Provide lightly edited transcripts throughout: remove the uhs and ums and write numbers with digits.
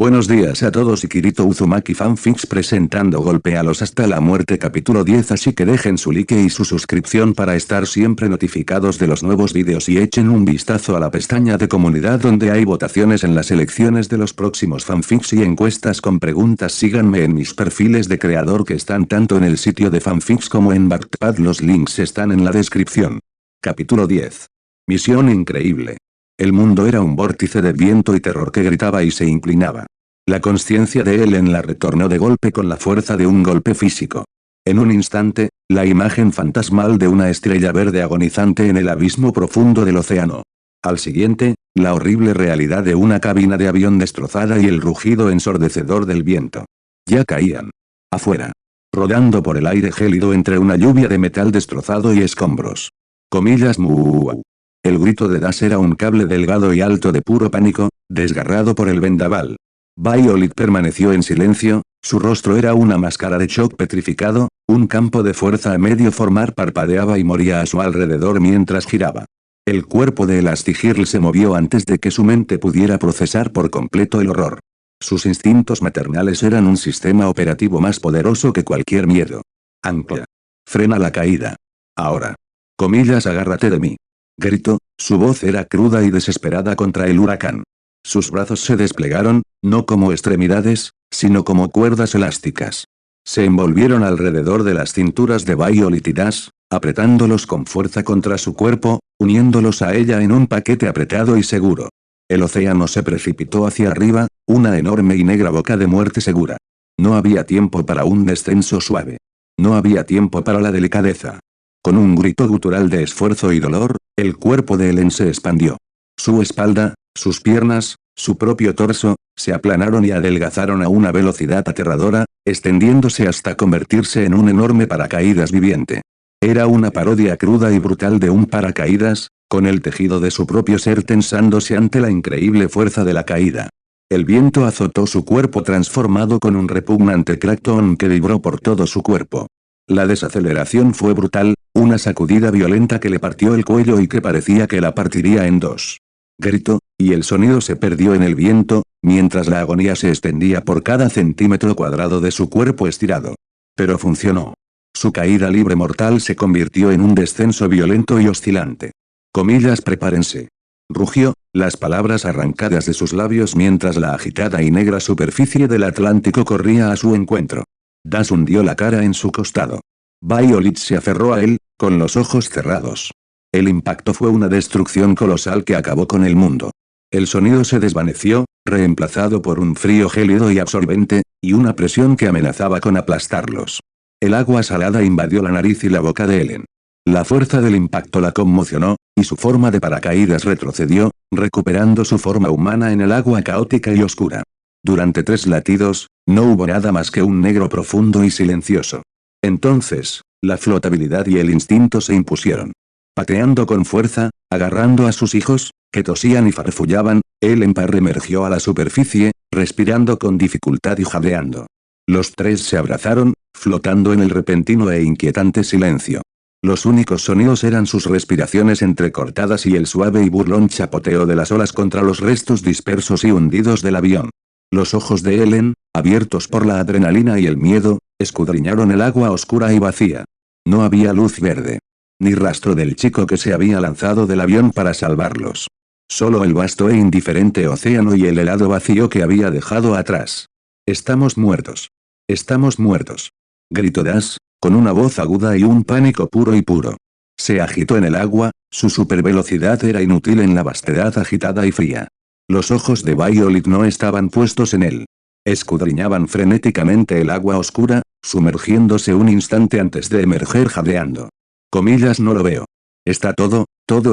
Buenos días a todos y Kirito Uzumaki Fanfics presentando Golpéalos hasta la muerte capítulo 10, así que dejen su like y su suscripción para estar siempre notificados de los nuevos vídeos y echen un vistazo a la pestaña de comunidad donde hay votaciones en las elecciones de los próximos fanfics y encuestas con preguntas. Síganme en mis perfiles de creador que están tanto en el sitio de fanfics como en Wattpad, los links están en la descripción. Capítulo 10. Misión increíble. El mundo era un vórtice de viento y terror que gritaba y se inclinaba. La conciencia de Ellen la retornó de golpe con la fuerza de un golpe físico. En un instante, la imagen fantasmal de una estrella verde agonizante en el abismo profundo del océano. Al siguiente, la horrible realidad de una cabina de avión destrozada y el rugido ensordecedor del viento. Ya caían. Afuera. Rodando por el aire gélido entre una lluvia de metal destrozado y escombros. Comillas mu. El grito de Das era un cable delgado y alto de puro pánico, desgarrado por el vendaval. Violet permaneció en silencio, su rostro era una máscara de shock petrificado, un campo de fuerza a medio formar parpadeaba y moría a su alrededor mientras giraba. El cuerpo de Elastigirl se movió antes de que su mente pudiera procesar por completo el horror. Sus instintos maternales eran un sistema operativo más poderoso que cualquier miedo. Ancla. Frena la caída. Ahora. Comillas, agárrate de mí. Gritó, su voz era cruda y desesperada contra el huracán. Sus brazos se desplegaron, no como extremidades, sino como cuerdas elásticas. Se envolvieron alrededor de las cinturas de Violet y Das, apretándolos con fuerza contra su cuerpo, uniéndolos a ella en un paquete apretado y seguro. El océano se precipitó hacia arriba, una enorme y negra boca de muerte segura. No había tiempo para un descenso suave. No había tiempo para la delicadeza. Con un grito gutural de esfuerzo y dolor, el cuerpo de Ellen se expandió. Su espalda, sus piernas, su propio torso, se aplanaron y adelgazaron a una velocidad aterradora, extendiéndose hasta convertirse en un enorme paracaídas viviente. Era una parodia cruda y brutal de un paracaídas, con el tejido de su propio ser tensándose ante la increíble fuerza de la caída. El viento azotó su cuerpo transformado con un repugnante crackdown que vibró por todo su cuerpo. La desaceleración fue brutal, una sacudida violenta que le partió el cuello y que parecía que la partiría en dos. Gritó, y el sonido se perdió en el viento, mientras la agonía se extendía por cada centímetro cuadrado de su cuerpo estirado. Pero funcionó. Su caída libre mortal se convirtió en un descenso violento y oscilante. Comillas, prepárense. Rugió, las palabras arrancadas de sus labios mientras la agitada y negra superficie del Atlántico corría a su encuentro. Das hundió la cara en su costado. Violet se aferró a él, con los ojos cerrados. El impacto fue una destrucción colosal que acabó con el mundo. El sonido se desvaneció, reemplazado por un frío gélido y absorbente, y una presión que amenazaba con aplastarlos. El agua salada invadió la nariz y la boca de Ellen. La fuerza del impacto la conmocionó, y su forma de paracaídas retrocedió, recuperando su forma humana en el agua caótica y oscura. Durante 3 latidos, no hubo nada más que un negro profundo y silencioso. Entonces, la flotabilidad y el instinto se impusieron. Pateando con fuerza, agarrando a sus hijos, que tosían y farfullaban, Ellen reemergió a la superficie, respirando con dificultad y jadeando. Los 3 se abrazaron, flotando en el repentino e inquietante silencio. Los únicos sonidos eran sus respiraciones entrecortadas y el suave y burlón chapoteo de las olas contra los restos dispersos y hundidos del avión. Los ojos de Ellen, abiertos por la adrenalina y el miedo, escudriñaron el agua oscura y vacía. No había luz verde. Ni rastro del chico que se había lanzado del avión para salvarlos. Solo el vasto e indiferente océano y el helado vacío que había dejado atrás. «Estamos muertos. Estamos muertos», gritó Das, con una voz aguda y un pánico puro y puro. Se agitó en el agua, su supervelocidad era inútil en la vastedad agitada y fría. Los ojos de Violet no estaban puestos en él. Escudriñaban frenéticamente el agua oscura, sumergiéndose un instante antes de emerger jadeando. Comillas, no lo veo. Está todo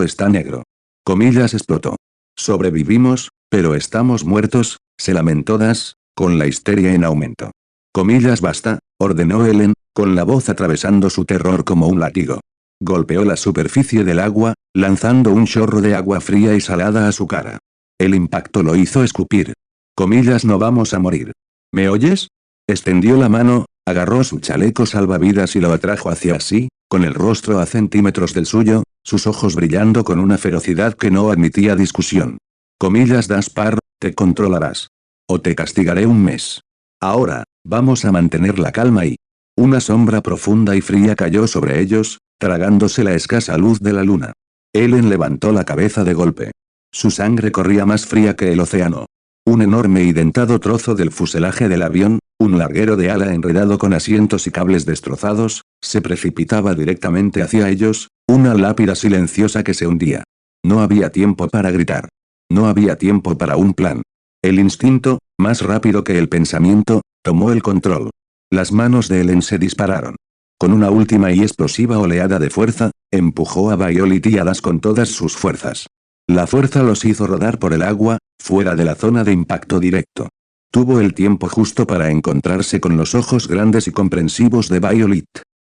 está negro. Comillas, explotó. Sobrevivimos, pero estamos muertos, se lamentó Das, con la histeria en aumento. Comillas, basta, ordenó Ellen, con la voz atravesando su terror como un látigo. Golpeó la superficie del agua, lanzando un chorro de agua fría y salada a su cara. El impacto lo hizo escupir. Comillas, no vamos a morir. ¿Me oyes? Extendió la mano, agarró su chaleco salvavidas y lo atrajo hacia sí, con el rostro a centímetros del suyo, sus ojos brillando con una ferocidad que no admitía discusión. Comillas, Daspar, te controlarás. o te castigaré un mes. Ahora, vamos a mantener la calma y... Una sombra profunda y fría cayó sobre ellos, tragándose la escasa luz de la luna. Ellen levantó la cabeza de golpe. Su sangre corría más fría que el océano. Un enorme y dentado trozo del fuselaje del avión, un larguero de ala enredado con asientos y cables destrozados, se precipitaba directamente hacia ellos, una lápida silenciosa que se hundía. No había tiempo para gritar. No había tiempo para un plan. El instinto, más rápido que el pensamiento, tomó el control. Las manos de Ellen se dispararon. Con una última y explosiva oleada de fuerza, empujó a Violet y Adas con todas sus fuerzas. La fuerza los hizo rodar por el agua, fuera de la zona de impacto directo. Tuvo el tiempo justo para encontrarse con los ojos grandes y comprensivos de Violet.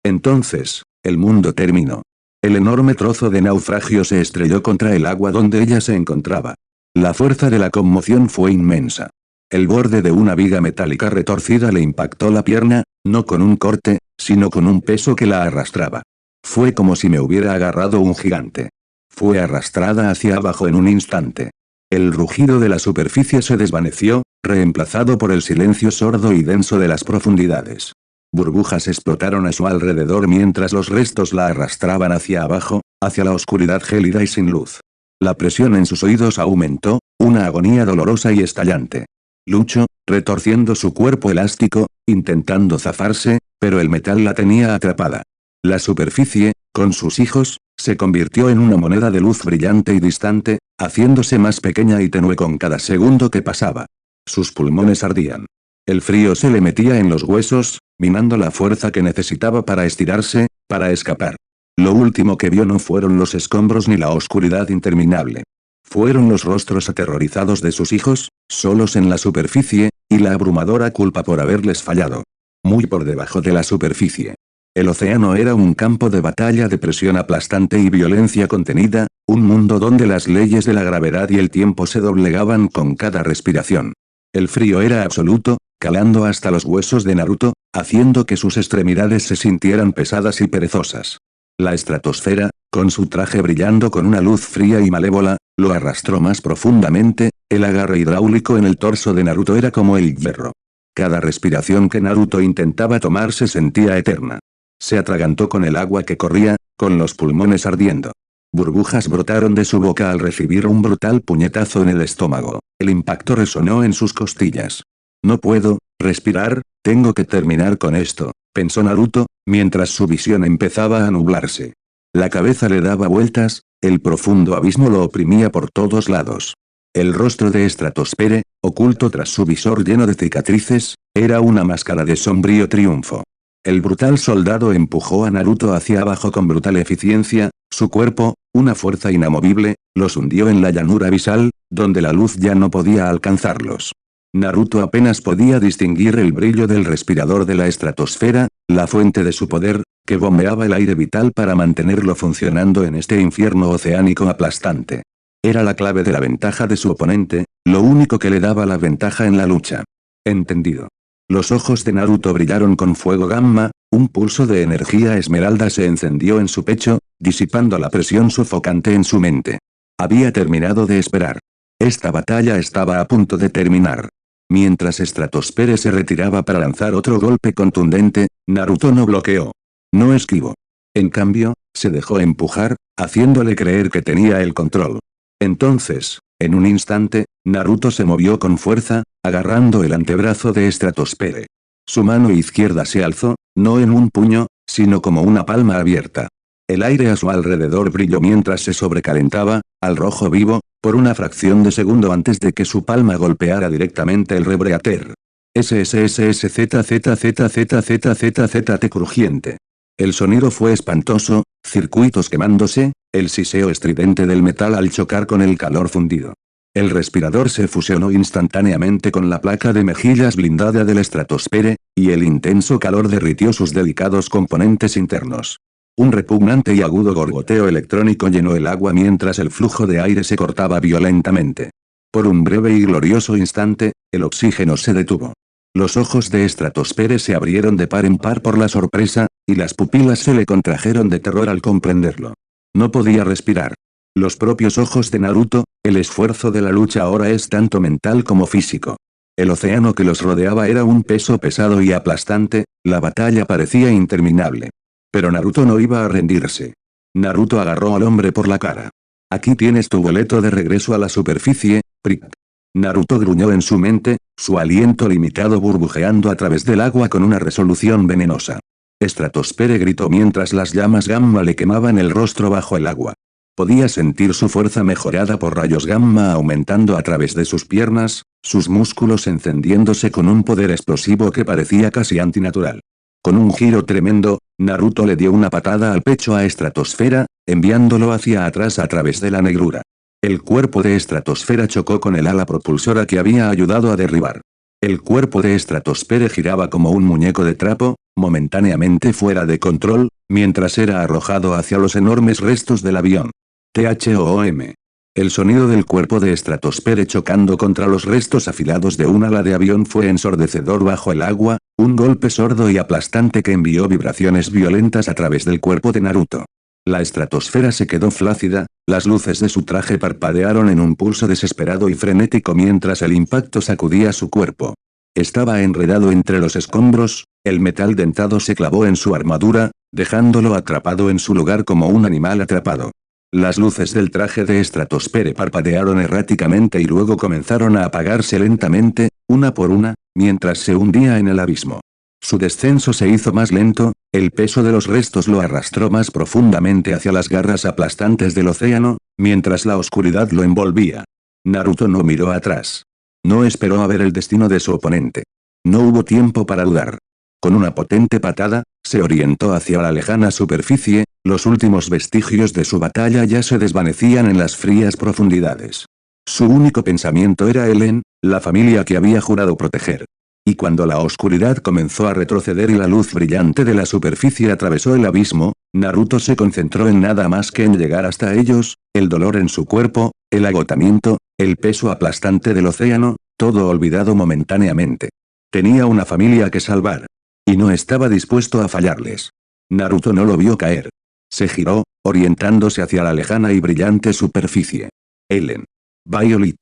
Entonces, el mundo terminó. El enorme trozo de naufragio se estrelló contra el agua donde ella se encontraba. La fuerza de la conmoción fue inmensa. El borde de una viga metálica retorcida le impactó la pierna, no con un corte, sino con un peso que la arrastraba. Fue como si me hubiera agarrado un gigante. Fue arrastrada hacia abajo en un instante. El rugido de la superficie se desvaneció, reemplazado por el silencio sordo y denso de las profundidades. Burbujas explotaron a su alrededor mientras los restos la arrastraban hacia abajo, hacia la oscuridad gélida y sin luz. La presión en sus oídos aumentó, una agonía dolorosa y estallante. Luchó, retorciendo su cuerpo elástico, intentando zafarse, pero el metal la tenía atrapada. La superficie, con sus hijos, se convirtió en una moneda de luz brillante y distante, haciéndose más pequeña y tenue con cada segundo que pasaba. Sus pulmones ardían. El frío se le metía en los huesos, minando la fuerza que necesitaba para estirarse, para escapar. Lo último que vio no fueron los escombros ni la oscuridad interminable. Fueron los rostros aterrorizados de sus hijos, solos en la superficie, y la abrumadora culpa por haberles fallado. Muy por debajo de la superficie. El océano era un campo de batalla de presión aplastante y violencia contenida, un mundo donde las leyes de la gravedad y el tiempo se doblegaban con cada respiración. El frío era absoluto, calando hasta los huesos de Naruto, haciendo que sus extremidades se sintieran pesadas y perezosas. La estratosfera, con su traje brillando con una luz fría y malévola, lo arrastró más profundamente, el agarre hidráulico en el torso de Naruto era como el hierro. Cada respiración que Naruto intentaba tomar se sentía eterna. Se atragantó con el agua que corría, con los pulmones ardiendo. Burbujas brotaron de su boca al recibir un brutal puñetazo en el estómago. El impacto resonó en sus costillas. No puedo respirar, tengo que terminar con esto, pensó Naruto, mientras su visión empezaba a nublarse. La cabeza le daba vueltas, el profundo abismo lo oprimía por todos lados. El rostro de Stratosphere, oculto tras su visor lleno de cicatrices, era una máscara de sombrío triunfo. El brutal soldado empujó a Naruto hacia abajo con brutal eficiencia, su cuerpo, una fuerza inamovible, los hundió en la llanura abisal, donde la luz ya no podía alcanzarlos. Naruto apenas podía distinguir el brillo del respirador de la estratosfera, la fuente de su poder, que bombeaba el aire vital para mantenerlo funcionando en este infierno oceánico aplastante. Era la clave de la ventaja de su oponente, lo único que le daba la ventaja en la lucha. Entendido. Los ojos de Naruto brillaron con fuego gamma, un pulso de energía esmeralda se encendió en su pecho, disipando la presión sofocante en su mente. Había terminado de esperar. Esta batalla estaba a punto de terminar. Mientras Stratosphere se retiraba para lanzar otro golpe contundente, Naruto no bloqueó. No esquivó. En cambio, se dejó empujar, haciéndole creer que tenía el control. Entonces, en un instante, Naruto se movió con fuerza, agarrando el antebrazo de Stratosphere. Su mano izquierda se alzó, no en un puño, sino como una palma abierta. El aire a su alrededor brilló mientras se sobrecalentaba, al rojo vivo, por una fracción de segundo antes de que su palma golpeara directamente el rebreater. SSSSZZZZZZZT crujiente. El sonido fue espantoso, circuitos quemándose, el siseo estridente del metal al chocar con el calor fundido. El respirador se fusionó instantáneamente con la placa de mejillas blindada del Stratosphere, y el intenso calor derritió sus delicados componentes internos. Un repugnante y agudo gorgoteo electrónico llenó el agua mientras el flujo de aire se cortaba violentamente. Por un breve y glorioso instante, el oxígeno se detuvo. Los ojos de Stratosphere se abrieron de par en par por la sorpresa, y las pupilas se le contrajeron de terror al comprenderlo. No podía respirar. Los propios ojos de Naruto, el esfuerzo de la lucha ahora es tanto mental como físico. El océano que los rodeaba era un peso pesado y aplastante, la batalla parecía interminable. Pero Naruto no iba a rendirse. Naruto agarró al hombre por la cara. Aquí tienes tu boleto de regreso a la superficie, prick. Naruto gruñó en su mente, su aliento limitado burbujeando a través del agua con una resolución venenosa. Stratosfera gritó mientras las llamas gamma le quemaban el rostro bajo el agua. Podía sentir su fuerza mejorada por rayos gamma aumentando a través de sus piernas, sus músculos encendiéndose con un poder explosivo que parecía casi antinatural. Con un giro tremendo, Naruto le dio una patada al pecho a Stratosfera, enviándolo hacia atrás a través de la negrura. El cuerpo de Stratosfera chocó con el ala propulsora que había ayudado a derribar. El cuerpo de Stratosfera giraba como un muñeco de trapo, momentáneamente fuera de control, mientras era arrojado hacia los enormes restos del avión. THOM. El sonido del cuerpo de Stratosfera chocando contra los restos afilados de un ala de avión fue ensordecedor bajo el agua, un golpe sordo y aplastante que envió vibraciones violentas a través del cuerpo de Naruto. La estratosfera se quedó flácida, las luces de su traje parpadearon en un pulso desesperado y frenético mientras el impacto sacudía su cuerpo. Estaba enredado entre los escombros, el metal dentado se clavó en su armadura, dejándolo atrapado en su lugar como un animal atrapado. Las luces del traje de estratosfera parpadearon erráticamente y luego comenzaron a apagarse lentamente, una por una, mientras se hundía en el abismo. Su descenso se hizo más lento, el peso de los restos lo arrastró más profundamente hacia las garras aplastantes del océano, mientras la oscuridad lo envolvía. Naruto no miró atrás. No esperó a ver el destino de su oponente. No hubo tiempo para dudar. Con una potente patada, se orientó hacia la lejana superficie, los últimos vestigios de su batalla ya se desvanecían en las frías profundidades. Su único pensamiento era Ellen, la familia que había jurado proteger. Y cuando la oscuridad comenzó a retroceder y la luz brillante de la superficie atravesó el abismo, Naruto se concentró en nada más que en llegar hasta ellos, el dolor en su cuerpo, el agotamiento, el peso aplastante del océano, todo olvidado momentáneamente. Tenía una familia que salvar. Y no estaba dispuesto a fallarles. Naruto no lo vio caer. Se giró, orientándose hacia la lejana y brillante superficie. Ellen. Violet.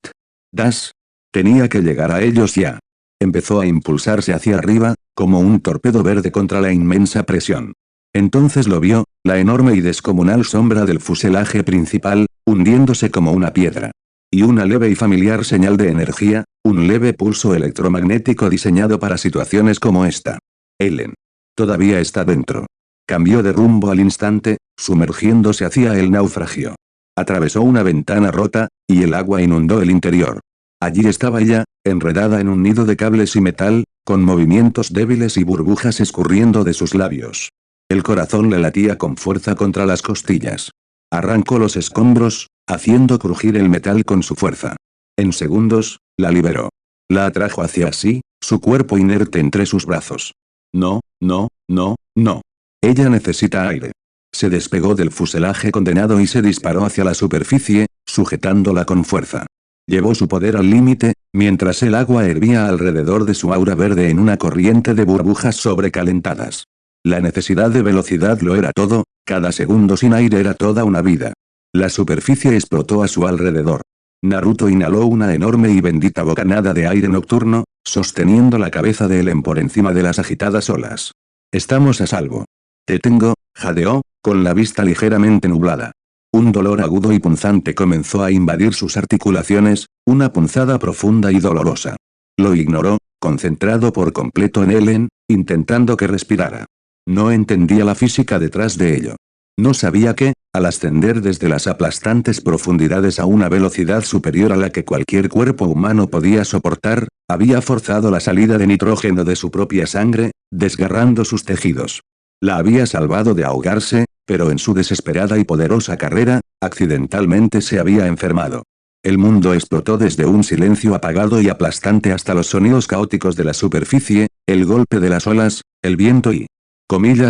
Dash. Tenía que llegar a ellos ya. Empezó a impulsarse hacia arriba, como un torpedo verde contra la inmensa presión. Entonces lo vio, la enorme y descomunal sombra del fuselaje principal, hundiéndose como una piedra. Y una leve y familiar señal de energía, un leve pulso electromagnético diseñado para situaciones como esta. Ellen. Todavía está dentro. Cambió de rumbo al instante, sumergiéndose hacia el naufragio. Atravesó una ventana rota, y el agua inundó el interior. Allí estaba ella, enredada en un nido de cables y metal, con movimientos débiles y burbujas escurriendo de sus labios. El corazón le latía con fuerza contra las costillas. Arrancó los escombros, haciendo crujir el metal con su fuerza. En segundos, la liberó. La atrajo hacia sí, su cuerpo inerte entre sus brazos. No, no, no, no. Ella necesita aire. Se despegó del fuselaje condenado y se disparó hacia la superficie, sujetándola con fuerza. Llevó su poder al límite, mientras el agua hervía alrededor de su aura verde en una corriente de burbujas sobrecalentadas. La necesidad de velocidad lo era todo, cada segundo sin aire era toda una vida. La superficie explotó a su alrededor. Naruto inhaló una enorme y bendita bocanada de aire nocturno, sosteniendo la cabeza de Ellen por encima de las agitadas olas. Estamos a salvo. Te tengo, jadeó, con la vista ligeramente nublada. Un dolor agudo y punzante comenzó a invadir sus articulaciones, una punzada profunda y dolorosa. Lo ignoró, concentrado por completo en Ellen, intentando que respirara. No entendía la física detrás de ello. No sabía que, al ascender desde las aplastantes profundidades a una velocidad superior a la que cualquier cuerpo humano podía soportar, había forzado la salida de nitrógeno de su propia sangre, desgarrando sus tejidos. La había salvado de ahogarse, pero en su desesperada y poderosa carrera, accidentalmente se había enfermado. El mundo explotó desde un silencio apagado y aplastante hasta los sonidos caóticos de la superficie, el golpe de las olas, el viento y...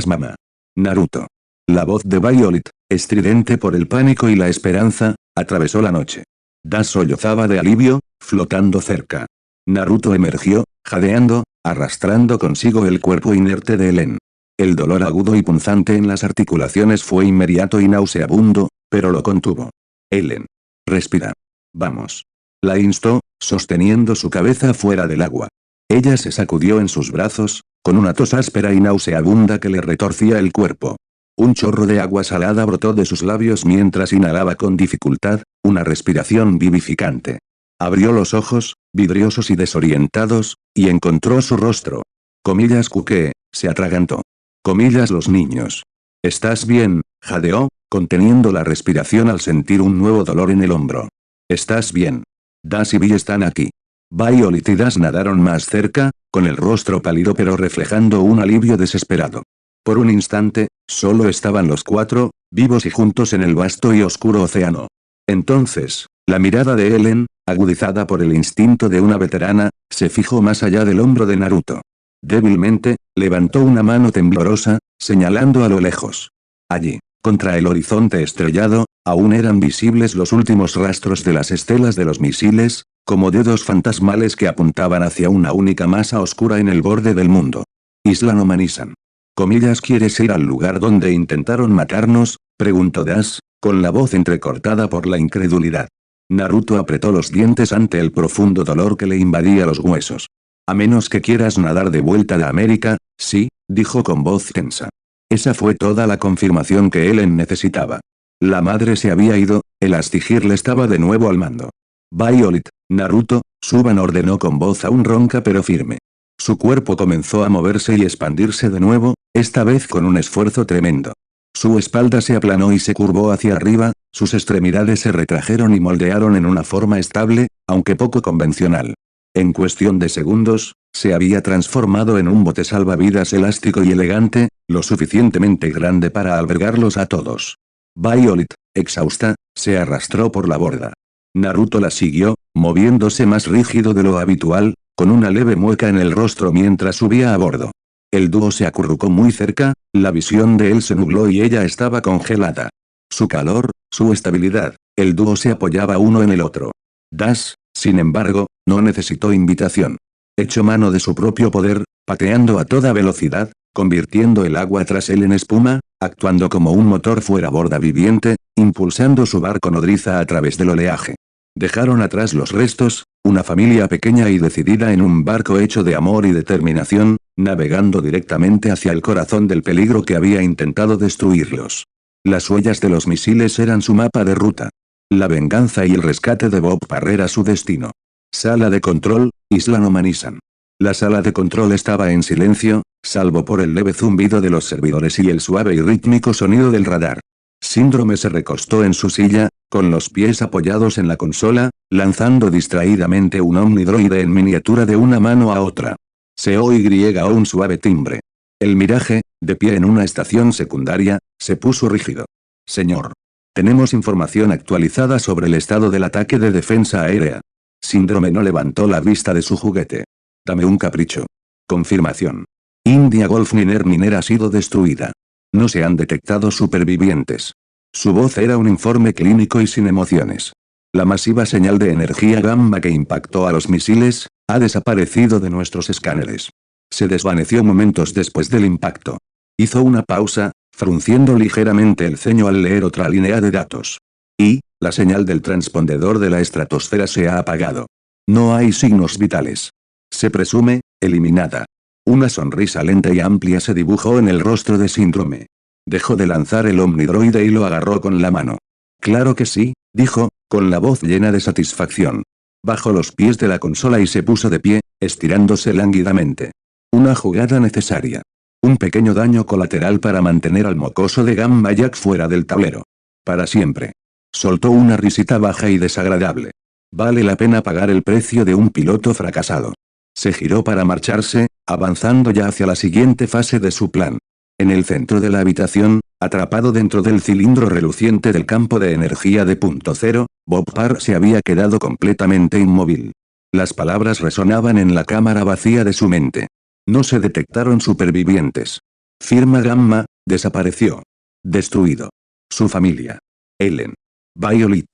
mamá. Naruto. La voz de Violet, estridente por el pánico y la esperanza, atravesó la noche. Dash sollozaba de alivio, flotando cerca. Naruto emergió, jadeando, arrastrando consigo el cuerpo inerte de Ellen. El dolor agudo y punzante en las articulaciones fue inmediato y nauseabundo, pero lo contuvo. Ellen. Respira. Vamos. La instó, sosteniendo su cabeza fuera del agua. Ella se sacudió en sus brazos, con una tos áspera y nauseabunda que le retorcía el cuerpo. Un chorro de agua salada brotó de sus labios mientras inhalaba con dificultad, una respiración vivificante. Abrió los ojos, vidriosos y desorientados, y encontró su rostro. Comillas Cuque, se atragantó. Comillas los niños. ¿Estás bien? Jadeó, conteniendo la respiración al sentir un nuevo dolor en el hombro. ¿Estás bien? Das y Vi están aquí. Violet y Das nadaron más cerca, con el rostro pálido pero reflejando un alivio desesperado. Por un instante, solo estaban los cuatro, vivos y juntos en el vasto y oscuro océano. Entonces, la mirada de Ellen, agudizada por el instinto de una veterana, se fijó más allá del hombro de Naruto. Débilmente, levantó una mano temblorosa, señalando a lo lejos. Allí, contra el horizonte estrellado, aún eran visibles los últimos rastros de las estelas de los misiles, como dedos fantasmales que apuntaban hacia una única masa oscura en el borde del mundo. Isla no Manisan. Comillas ¿quieres ir al lugar donde intentaron matarnos? Preguntó Das, con la voz entrecortada por la incredulidad. Naruto apretó los dientes ante el profundo dolor que le invadía los huesos. A menos que quieras nadar de vuelta a América, sí, dijo con voz tensa. Esa fue toda la confirmación que Ellen necesitaba. La madre se había ido, el Astigirl estaba de nuevo al mando. Violet, Naruto, suban, ordenó con voz aún ronca pero firme. Su cuerpo comenzó a moverse y expandirse de nuevo, esta vez con un esfuerzo tremendo. Su espalda se aplanó y se curvó hacia arriba, sus extremidades se retrajeron y moldearon en una forma estable, aunque poco convencional. En cuestión de segundos, se había transformado en un bote salvavidas elástico y elegante, lo suficientemente grande para albergarlos a todos. Violet, exhausta, se arrastró por la borda. Naruto la siguió, moviéndose más rígido de lo habitual, con una leve mueca en el rostro mientras subía a bordo. El dúo se acurrucó muy cerca, la visión de él se nubló y ella estaba congelada. Su calor, su estabilidad, el dúo se apoyaba uno en el otro. Das, sin embargo, no necesitó invitación. Echó mano de su propio poder, pateando a toda velocidad, convirtiendo el agua tras él en espuma, actuando como un motor fuera borda viviente, impulsando su barco nodriza a través del oleaje. Dejaron atrás los restos, una familia pequeña y decidida en un barco hecho de amor y determinación, navegando directamente hacia el corazón del peligro que había intentado destruirlos. Las huellas de los misiles eran su mapa de ruta. La venganza y el rescate de Bob Parr era su destino. Sala de control, Isla no Manisan. La sala de control estaba en silencio, salvo por el leve zumbido de los servidores y el suave y rítmico sonido del radar. Síndrome se recostó en su silla, con los pies apoyados en la consola, lanzando distraídamente un omnidroide en miniatura de una mano a otra. Se oía un suave timbre. El Mirage, de pie en una estación secundaria, se puso rígido. Señor. Tenemos información actualizada sobre el estado del ataque de defensa aérea. Síndrome no levantó la vista de su juguete. Dame un capricho. Confirmación. India Golf Miner ha sido destruida. No se han detectado supervivientes. Su voz era un informe clínico y sin emociones. La masiva señal de energía gamma que impactó a los misiles, ha desaparecido de nuestros escáneres. Se desvaneció momentos después del impacto. Hizo una pausa, frunciendo ligeramente el ceño al leer otra línea de datos. Y, la señal del transpondedor de la estratosfera se ha apagado. No hay signos vitales. Se presume, eliminada. Una sonrisa lenta y amplia se dibujó en el rostro de Síndrome. Dejó de lanzar el omnidroide y lo agarró con la mano. Claro que sí, dijo, con la voz llena de satisfacción. Bajó los pies de la consola y se puso de pie, estirándose lánguidamente. Una jugada necesaria. Un pequeño daño colateral para mantener al mocoso de Gamma Jack fuera del tablero. Para siempre. Soltó una risita baja y desagradable. Vale la pena pagar el precio de un piloto fracasado. Se giró para marcharse, avanzando ya hacia la siguiente fase de su plan. En el centro de la habitación, atrapado dentro del cilindro reluciente del campo de energía de punto cero, Bob Parr se había quedado completamente inmóvil. Las palabras resonaban en la cámara vacía de su mente. No se detectaron supervivientes. Firma Gamma, desapareció. Destruido. Su familia. Ellen. Violet.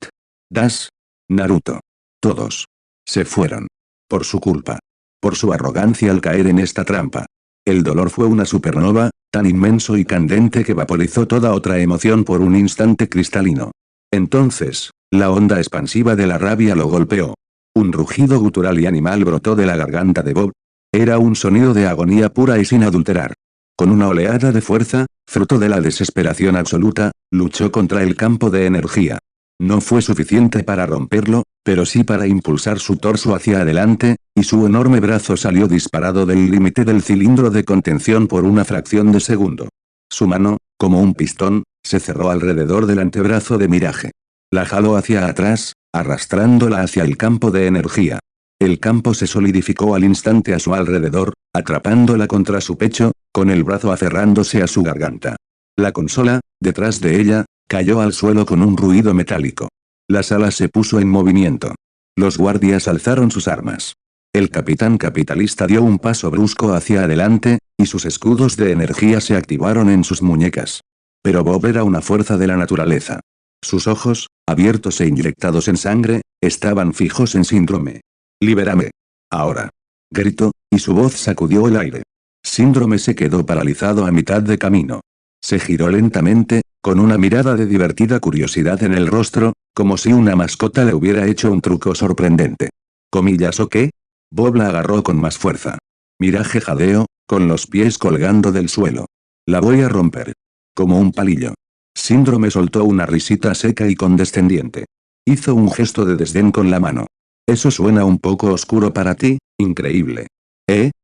Das. Naruto. Todos. Se fueron. Por su culpa. Por su arrogancia al caer en esta trampa. El dolor fue una supernova, tan inmenso y candente que vaporizó toda otra emoción por un instante cristalino. Entonces, la onda expansiva de la rabia lo golpeó. Un rugido gutural y animal brotó de la garganta de Bob. Era un sonido de agonía pura y sin adulterar. Con una oleada de fuerza, fruto de la desesperación absoluta, luchó contra el campo de energía. No fue suficiente para romperlo, pero sí para impulsar su torso hacia adelante, y su enorme brazo salió disparado del límite del cilindro de contención por una fracción de segundo. Su mano, como un pistón, se cerró alrededor del antebrazo de Mirage. La jaló hacia atrás, arrastrándola hacia el campo de energía. El campo se solidificó al instante a su alrededor, atrapándola contra su pecho, con el brazo aferrándose a su garganta. La consola, detrás de ella, cayó al suelo con un ruido metálico. La sala se puso en movimiento. Los guardias alzaron sus armas. El capitán capitalista dio un paso brusco hacia adelante, y sus escudos de energía se activaron en sus muñecas. Pero Bob era una fuerza de la naturaleza. Sus ojos, abiertos e inyectados en sangre, estaban fijos en Síndrome. «¡Libérame! Ahora!», gritó, y su voz sacudió el aire. Síndrome se quedó paralizado a mitad de camino. Se giró lentamente, con una mirada de divertida curiosidad en el rostro, como si una mascota le hubiera hecho un truco sorprendente. ¿Comillas o qué? Bob la agarró con más fuerza. Mirage jadeó, con los pies colgando del suelo. «La voy a romper. Como un palillo». Síndrome soltó una risita seca y condescendiente. Hizo un gesto de desdén con la mano. «Eso suena un poco oscuro para ti, increíble.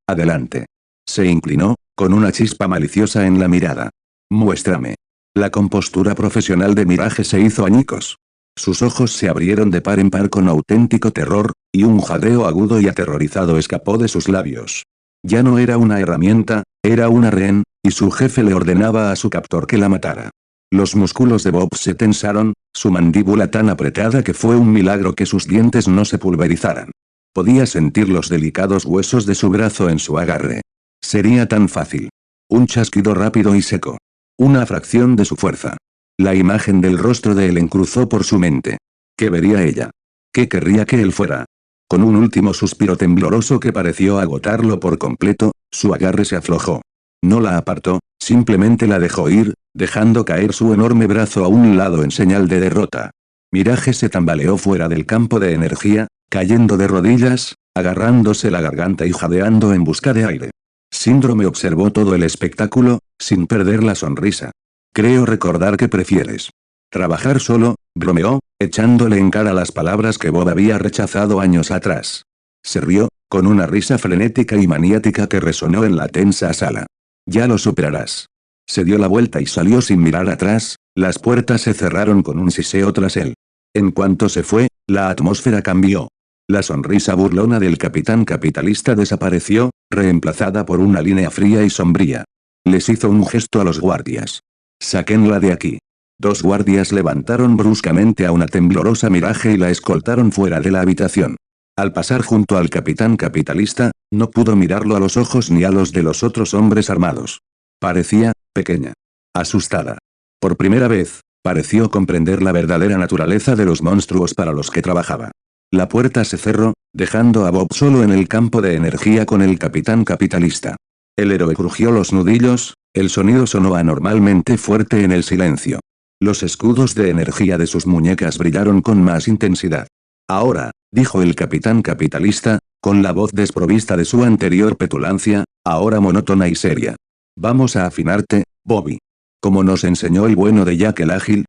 Adelante». Se inclinó, con una chispa maliciosa en la mirada. «Muéstrame». La compostura profesional de Mirage se hizo añicos. Sus ojos se abrieron de par en par con auténtico terror, y un jadeo agudo y aterrorizado escapó de sus labios. Ya no era una herramienta, era una rehén, y su jefe le ordenaba a su captor que la matara. Los músculos de Bob se tensaron, su mandíbula tan apretada que fue un milagro que sus dientes no se pulverizaran. Podía sentir los delicados huesos de su brazo en su agarre. Sería tan fácil. Un chasquido rápido y seco. Una fracción de su fuerza. La imagen del rostro de Ellen cruzó por su mente. ¿Qué vería ella? ¿Qué querría que él fuera? Con un último suspiro tembloroso que pareció agotarlo por completo, su agarre se aflojó. No la apartó, simplemente la dejó ir, dejando caer su enorme brazo a un lado en señal de derrota. Mirage se tambaleó fuera del campo de energía, cayendo de rodillas, agarrándose la garganta y jadeando en busca de aire. Síndrome observó todo el espectáculo, sin perder la sonrisa. «Creo recordar que prefieres trabajar solo», bromeó, echándole en cara las palabras que Bob había rechazado años atrás. Se rió, con una risa frenética y maniática que resonó en la tensa sala. «Ya lo superarás». Se dio la vuelta y salió sin mirar atrás, las puertas se cerraron con un siseo tras él. En cuanto se fue, la atmósfera cambió. La sonrisa burlona del capitán capitalista desapareció, reemplazada por una línea fría y sombría. Les hizo un gesto a los guardias. «Sáquenla de aquí». 2 guardias levantaron bruscamente a una temblorosa Mirage y la escoltaron fuera de la habitación. Al pasar junto al capitán capitalista, no pudo mirarlo a los ojos ni a los de los otros hombres armados. Parecía pequeña. Asustada. Por primera vez, pareció comprender la verdadera naturaleza de los monstruos para los que trabajaba. La puerta se cerró, dejando a Bob solo en el campo de energía con el capitán capitalista. El héroe crujió los nudillos, el sonido sonó anormalmente fuerte en el silencio. Los escudos de energía de sus muñecas brillaron con más intensidad. «Ahora», dijo el capitán capitalista, con la voz desprovista de su anterior petulancia, ahora monótona y seria. «Vamos a afinarte, Bobby. Como nos enseñó el bueno de Jack el Ágil,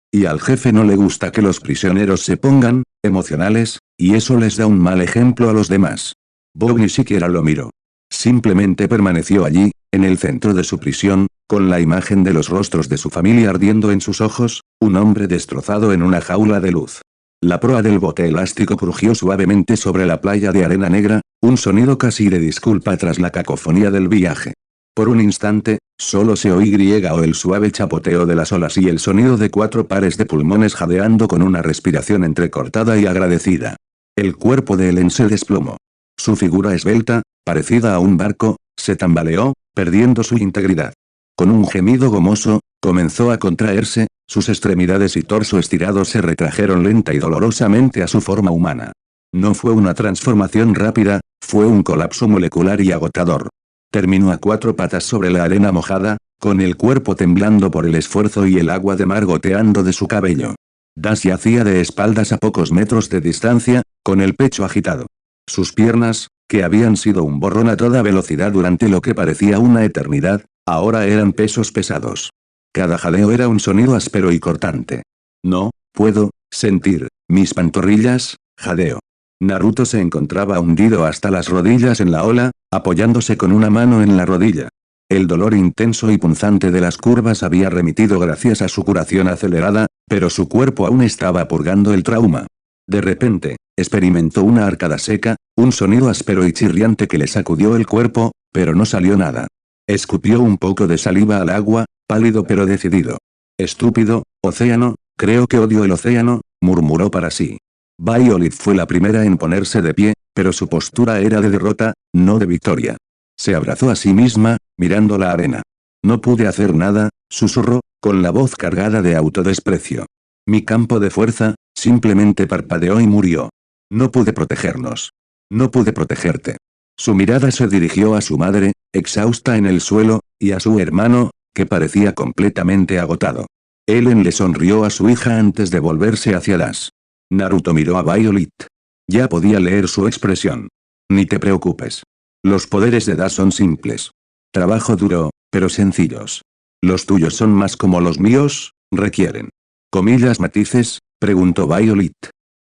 Y al jefe no le gusta que los prisioneros se pongan emocionales, y eso les da un mal ejemplo a los demás». Bob ni siquiera lo miró. Simplemente permaneció allí, en el centro de su prisión, con la imagen de los rostros de su familia ardiendo en sus ojos, un hombre destrozado en una jaula de luz. La proa del bote elástico crujió suavemente sobre la playa de arena negra, un sonido casi de disculpa tras la cacofonía del viaje. Por un instante, solo se oía el suave chapoteo de las olas y el sonido de 4 pares de pulmones jadeando con una respiración entrecortada y agradecida. El cuerpo de Ellen se desplomó. Su figura esbelta, parecida a un barco, se tambaleó, perdiendo su integridad. Con un gemido gomoso, comenzó a contraerse, sus extremidades y torso estirados se retrajeron lenta y dolorosamente a su forma humana. No fue una transformación rápida, fue un colapso molecular y agotador. Terminó a 4 patas sobre la arena mojada, con el cuerpo temblando por el esfuerzo y el agua de mar goteando de su cabello. Das yacía de espaldas a pocos metros de distancia, con el pecho agitado. Sus piernas, que habían sido un borrón a toda velocidad durante lo que parecía una eternidad, ahora eran pesos pesados. Cada jadeo era un sonido áspero y cortante. No puedo sentir mis pantorrillas, jadeo. Naruto se encontraba hundido hasta las rodillas en la ola, apoyándose con una mano en la rodilla. El dolor intenso y punzante de las curvas había remitido gracias a su curación acelerada, pero su cuerpo aún estaba purgando el trauma. De repente, experimentó una arcada seca, un sonido áspero y chirriante que le sacudió el cuerpo, pero no salió nada. Escupió un poco de saliva al agua, pálido pero decidido. Estúpido, océano, creo que odio el océano, murmuró para sí. Violet fue la primera en ponerse de pie, pero su postura era de derrota, no de victoria. Se abrazó a sí misma, mirando la arena. No pude hacer nada, susurró, con la voz cargada de autodesprecio. Mi campo de fuerza, simplemente parpadeó y murió. No pude protegernos. No pude protegerte. Su mirada se dirigió a su madre, exhausta en el suelo, y a su hermano, que parecía completamente agotado. Ellen le sonrió a su hija antes de volverse hacia Das. Naruto miró a Violet. Ya podía leer su expresión. Ni te preocupes. Los poderes de Das son simples. Trabajo duro, pero sencillos. ¿Los tuyos son más como los míos? Requieren. ¿Comillas matices? Preguntó Violet.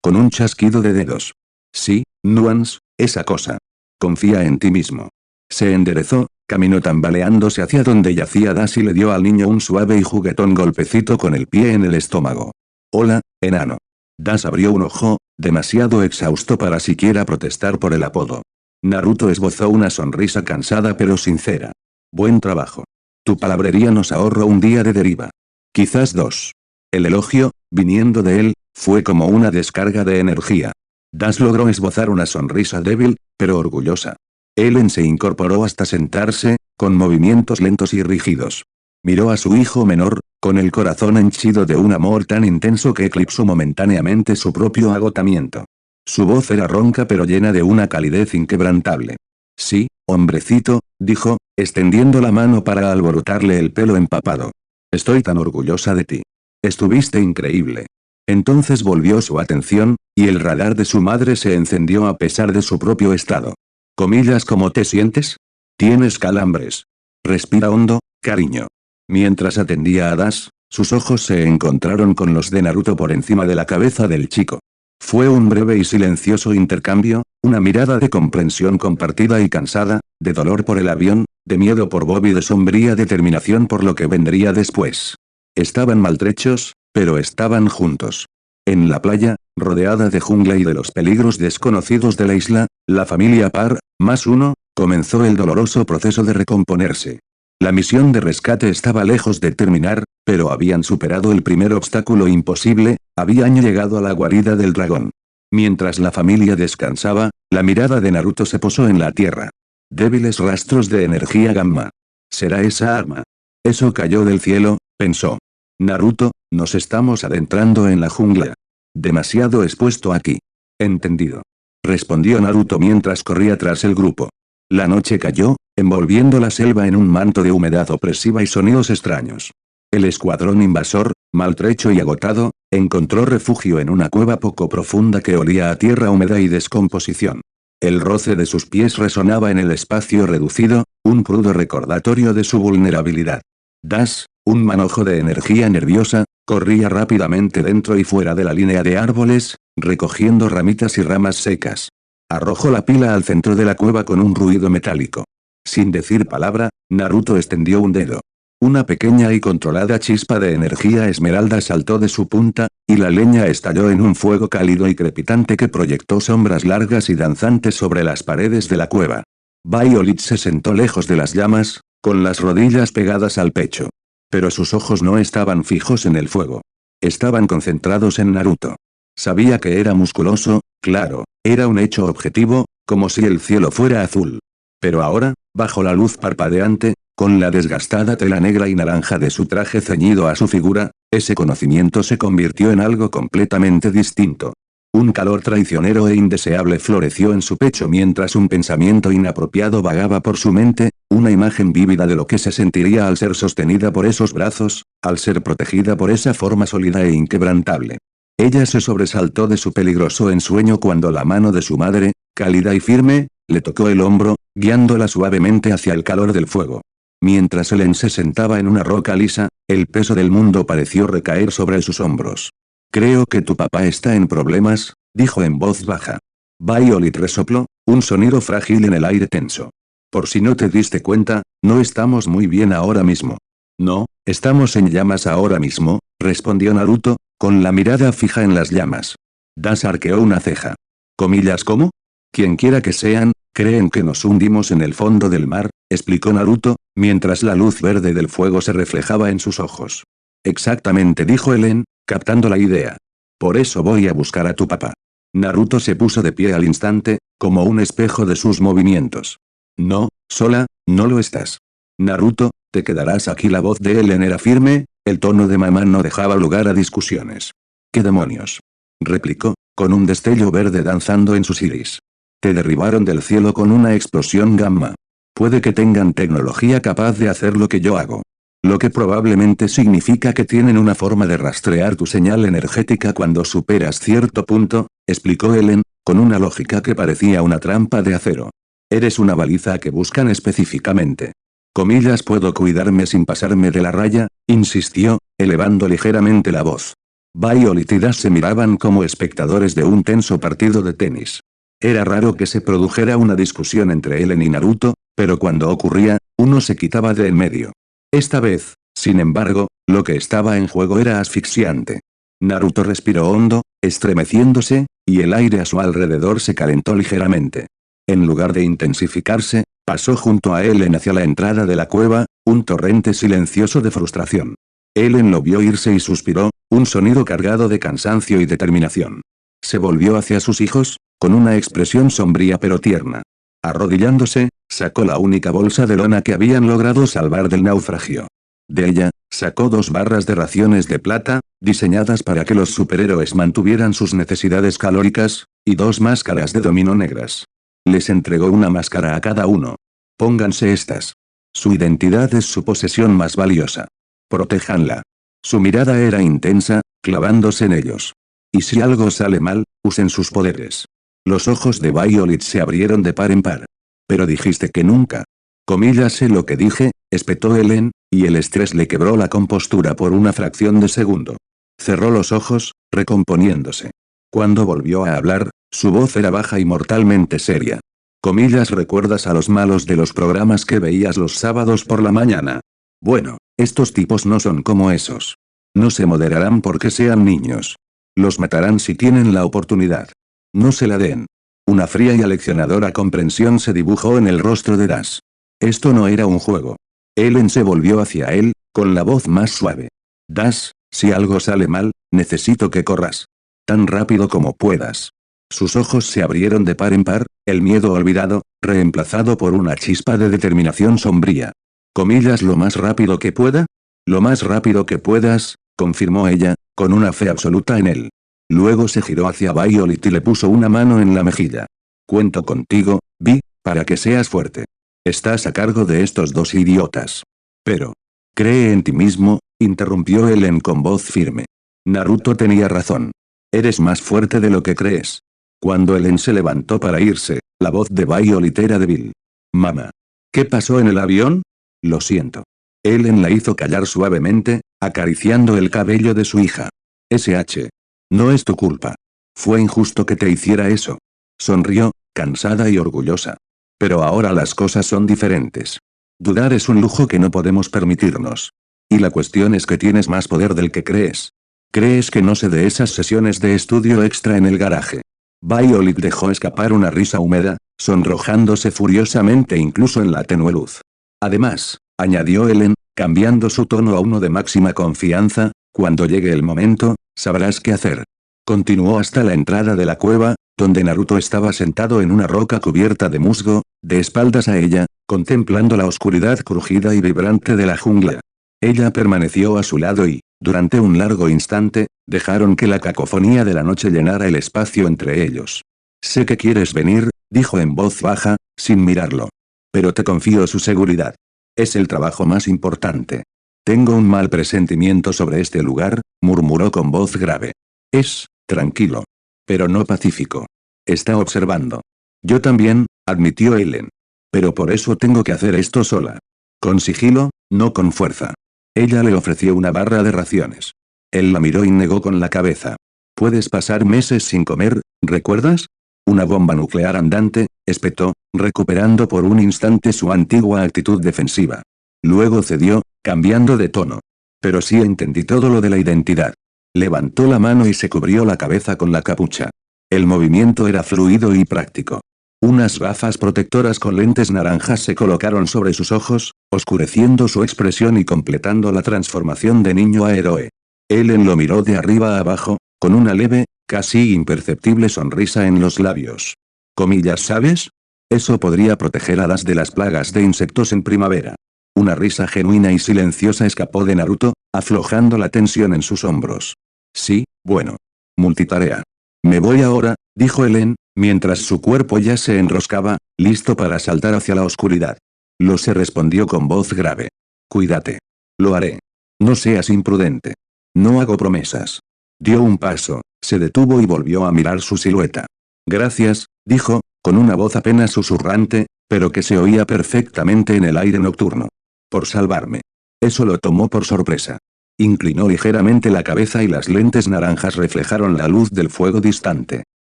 Con un chasquido de dedos. Sí, Nuance, esa cosa. Confía en ti mismo. Se enderezó, caminó tambaleándose hacia donde yacía Das y le dio al niño un suave y juguetón golpecito con el pie en el estómago. Hola, enano. Das abrió un ojo, demasiado exhausto para siquiera protestar por el apodo. Naruto esbozó una sonrisa cansada pero sincera. Buen trabajo. Tu palabrería nos ahorró un día de deriva. Quizás dos. El elogio, viniendo de él, fue como una descarga de energía. Das logró esbozar una sonrisa débil, pero orgullosa. Ellen se incorporó hasta sentarse, con movimientos lentos y rígidos. Miró a su hijo menor, con el corazón henchido de un amor tan intenso que eclipsó momentáneamente su propio agotamiento. Su voz era ronca pero llena de una calidez inquebrantable. Sí, hombrecito, dijo, extendiendo la mano para alborotarle el pelo empapado. Estoy tan orgullosa de ti. Estuviste increíble. Entonces volvió su atención, y el radar de su madre se encendió a pesar de su propio estado. Comillas, ¿cómo te sientes? Tienes calambres. Respira hondo, cariño. Mientras atendía a Das, sus ojos se encontraron con los de Naruto por encima de la cabeza del chico. Fue un breve y silencioso intercambio, una mirada de comprensión compartida y cansada, de dolor por el avión, de miedo por Bob y de sombría determinación por lo que vendría después. Estaban maltrechos, pero estaban juntos. En la playa, rodeada de jungla y de los peligros desconocidos de la isla, la familia Parr, +1, comenzó el doloroso proceso de recomponerse. La misión de rescate estaba lejos de terminar, pero habían superado el primer obstáculo imposible, habían llegado a la guarida del dragón. Mientras la familia descansaba, la mirada de Naruto se posó en la tierra. Débiles rastros de energía gamma. ¿Será esa arma? Eso cayó del cielo, pensó. Naruto, nos estamos adentrando en la jungla. Demasiado expuesto aquí. Entendido. Respondió Naruto mientras corría tras el grupo. La noche cayó, envolviendo la selva en un manto de humedad opresiva y sonidos extraños. El escuadrón invasor, maltrecho y agotado, encontró refugio en una cueva poco profunda que olía a tierra húmeda y descomposición. El roce de sus pies resonaba en el espacio reducido, un crudo recordatorio de su vulnerabilidad. Das, un manojo de energía nerviosa, corría rápidamente dentro y fuera de la línea de árboles, recogiendo ramitas y ramas secas. Arrojó la pila al centro de la cueva con un ruido metálico. Sin decir palabra, Naruto extendió un dedo. Una pequeña y controlada chispa de energía esmeralda saltó de su punta, y la leña estalló en un fuego cálido y crepitante que proyectó sombras largas y danzantes sobre las paredes de la cueva. Violet se sentó lejos de las llamas, con las rodillas pegadas al pecho. Pero sus ojos no estaban fijos en el fuego. Estaban concentrados en Naruto. Sabía que era musculoso, claro, era un hecho objetivo, como si el cielo fuera azul. Pero ahora, bajo la luz parpadeante, con la desgastada tela negra y naranja de su traje ceñido a su figura, ese conocimiento se convirtió en algo completamente distinto. Un calor traicionero e indeseable floreció en su pecho mientras un pensamiento inapropiado vagaba por su mente, una imagen vívida de lo que se sentiría al ser sostenida por esos brazos, al ser protegida por esa forma sólida e inquebrantable. Ella se sobresaltó de su peligroso ensueño cuando la mano de su madre, cálida y firme, le tocó el hombro, guiándola suavemente hacia el calor del fuego. Mientras Ellen se sentaba en una roca lisa, el peso del mundo pareció recaer sobre sus hombros. Creo que tu papá está en problemas, dijo en voz baja. Violet resopló, un sonido frágil en el aire tenso. Por si no te diste cuenta, no estamos muy bien ahora mismo. No, estamos en llamas ahora mismo, respondió Naruto, con la mirada fija en las llamas. Das arqueó una ceja. ¿Comillas cómo? Quienquiera que sean, creen que nos hundimos en el fondo del mar, explicó Naruto, mientras la luz verde del fuego se reflejaba en sus ojos. Exactamente, dijo Ellen, captando la idea. Por eso voy a buscar a tu papá. Naruto se puso de pie al instante, como un espejo de sus movimientos. No, sola, no lo estás. Naruto, te quedarás aquí. La voz de Ellen era firme, el tono de mamá no dejaba lugar a discusiones. ¿Qué demonios? Replicó, con un destello verde danzando en sus iris. Te derribaron del cielo con una explosión gamma. Puede que tengan tecnología capaz de hacer lo que yo hago. Lo que probablemente significa que tienen una forma de rastrear tu señal energética cuando superas cierto punto, explicó Ellen, con una lógica que parecía una trampa de acero. Eres una baliza a que buscan específicamente. Comillas, puedo cuidarme sin pasarme de la raya, insistió, elevando ligeramente la voz. Violet y Dash se miraban como espectadores de un tenso partido de tenis. Era raro que se produjera una discusión entre Ellen y Naruto, pero cuando ocurría, uno se quitaba de en medio. Esta vez, sin embargo, lo que estaba en juego era asfixiante. Naruto respiró hondo, estremeciéndose, y el aire a su alrededor se calentó ligeramente. En lugar de intensificarse, pasó junto a Ellen hacia la entrada de la cueva, un torrente silencioso de frustración. Ellen lo vio irse y suspiró, un sonido cargado de cansancio y determinación. Se volvió hacia sus hijos, con una expresión sombría pero tierna. Arrodillándose, sacó la única bolsa de lona que habían logrado salvar del naufragio. De ella, sacó 2 barras de raciones de plata, diseñadas para que los superhéroes mantuvieran sus necesidades calóricas, y 2 máscaras de dominó negras. Les entregó una máscara a cada uno. Pónganse estas. Su identidad es su posesión más valiosa. Protéjanla. Su mirada era intensa, clavándose en ellos. Y si algo sale mal, usen sus poderes. Los ojos de Violet se abrieron de par en par. Pero dijiste que nunca. Comillas, sé lo que dije, espetó Ellen, y el estrés le quebró la compostura por una fracción de segundo. Cerró los ojos, recomponiéndose. Cuando volvió a hablar, su voz era baja y mortalmente seria. Comillas, ¿recuerdas a los malos de los programas que veías los sábados por la mañana? Bueno, estos tipos no son como esos. No se moderarán porque sean niños. Los matarán si tienen la oportunidad. No se la den. Una fría y aleccionadora comprensión se dibujó en el rostro de Dash. Esto no era un juego. Ellen se volvió hacia él, con la voz más suave. Dash, si algo sale mal, necesito que corras. Tan rápido como puedas. Sus ojos se abrieron de par en par, el miedo olvidado, reemplazado por una chispa de determinación sombría. Comillas, lo más rápido que pueda. Lo más rápido que puedas, confirmó ella, con una fe absoluta en él. Luego se giró hacia Violet y le puso una mano en la mejilla. Cuento contigo, Vi, para que seas fuerte. Estás a cargo de estos 2 idiotas. Pero. Cree en ti mismo, interrumpió Ellen con voz firme. Naruto tenía razón. Eres más fuerte de lo que crees. Cuando Ellen se levantó para irse, la voz de Violet era débil. Mamá. ¿Qué pasó en el avión? Lo siento. Ellen la hizo callar suavemente, acariciando el cabello de su hija. SH. No es tu culpa. Fue injusto que te hiciera eso. Sonrió, cansada y orgullosa. Pero ahora las cosas son diferentes. Dudar es un lujo que no podemos permitirnos. Y la cuestión es que tienes más poder del que crees. ¿Crees que no sé de esas sesiones de estudio extra en el garaje? Violet dejó escapar una risa húmeda, sonrojándose furiosamente incluso en la tenue luz. Además, añadió Ellen, cambiando su tono a uno de máxima confianza, cuando llegue el momento, sabrás qué hacer. Continuó hasta la entrada de la cueva, donde Naruto estaba sentado en una roca cubierta de musgo, de espaldas a ella, contemplando la oscuridad crujida y vibrante de la jungla. Ella permaneció a su lado y, durante un largo instante, dejaron que la cacofonía de la noche llenara el espacio entre ellos. Sé que quieres venir, dijo en voz baja, sin mirarlo. Pero te confío su seguridad. Es el trabajo más importante. Tengo un mal presentimiento sobre este lugar, murmuró con voz grave. Es Tranquilo. Pero no pacífico. Está observando. Yo también, admitió Ellen. Pero por eso tengo que hacer esto sola. Con sigilo, no con fuerza. Ella le ofreció una barra de raciones. Él la miró y negó con la cabeza. Puedes pasar meses sin comer, ¿recuerdas? Una bomba nuclear andante, espetó, recuperando por un instante su antigua actitud defensiva. Luego cedió, cambiando de tono. Pero sí entendí todo lo de la identidad. Levantó la mano y se cubrió la cabeza con la capucha. El movimiento era fluido y práctico. Unas gafas protectoras con lentes naranjas se colocaron sobre sus ojos, oscureciendo su expresión y completando la transformación de niño a héroe. Ellen lo miró de arriba a abajo, con una leve, casi imperceptible sonrisa en los labios. Comillas, ¿sabes? Eso podría proteger a Das de las plagas de insectos en primavera. Una risa genuina y silenciosa escapó de Naruto, aflojando la tensión en sus hombros. Sí, bueno. Multitarea. Me voy ahora, dijo Ellen, mientras su cuerpo ya se enroscaba, listo para saltar hacia la oscuridad. Lo se respondió con voz grave. Cuídate. Lo haré. No seas imprudente. No hago promesas. Dio un paso, se detuvo y volvió a mirar su silueta. Gracias, dijo, con una voz apenas susurrante, pero que se oía perfectamente en el aire nocturno. Por salvarme. Eso lo tomó por sorpresa. Inclinó ligeramente la cabeza y las lentes naranjas reflejaron la luz del fuego distante.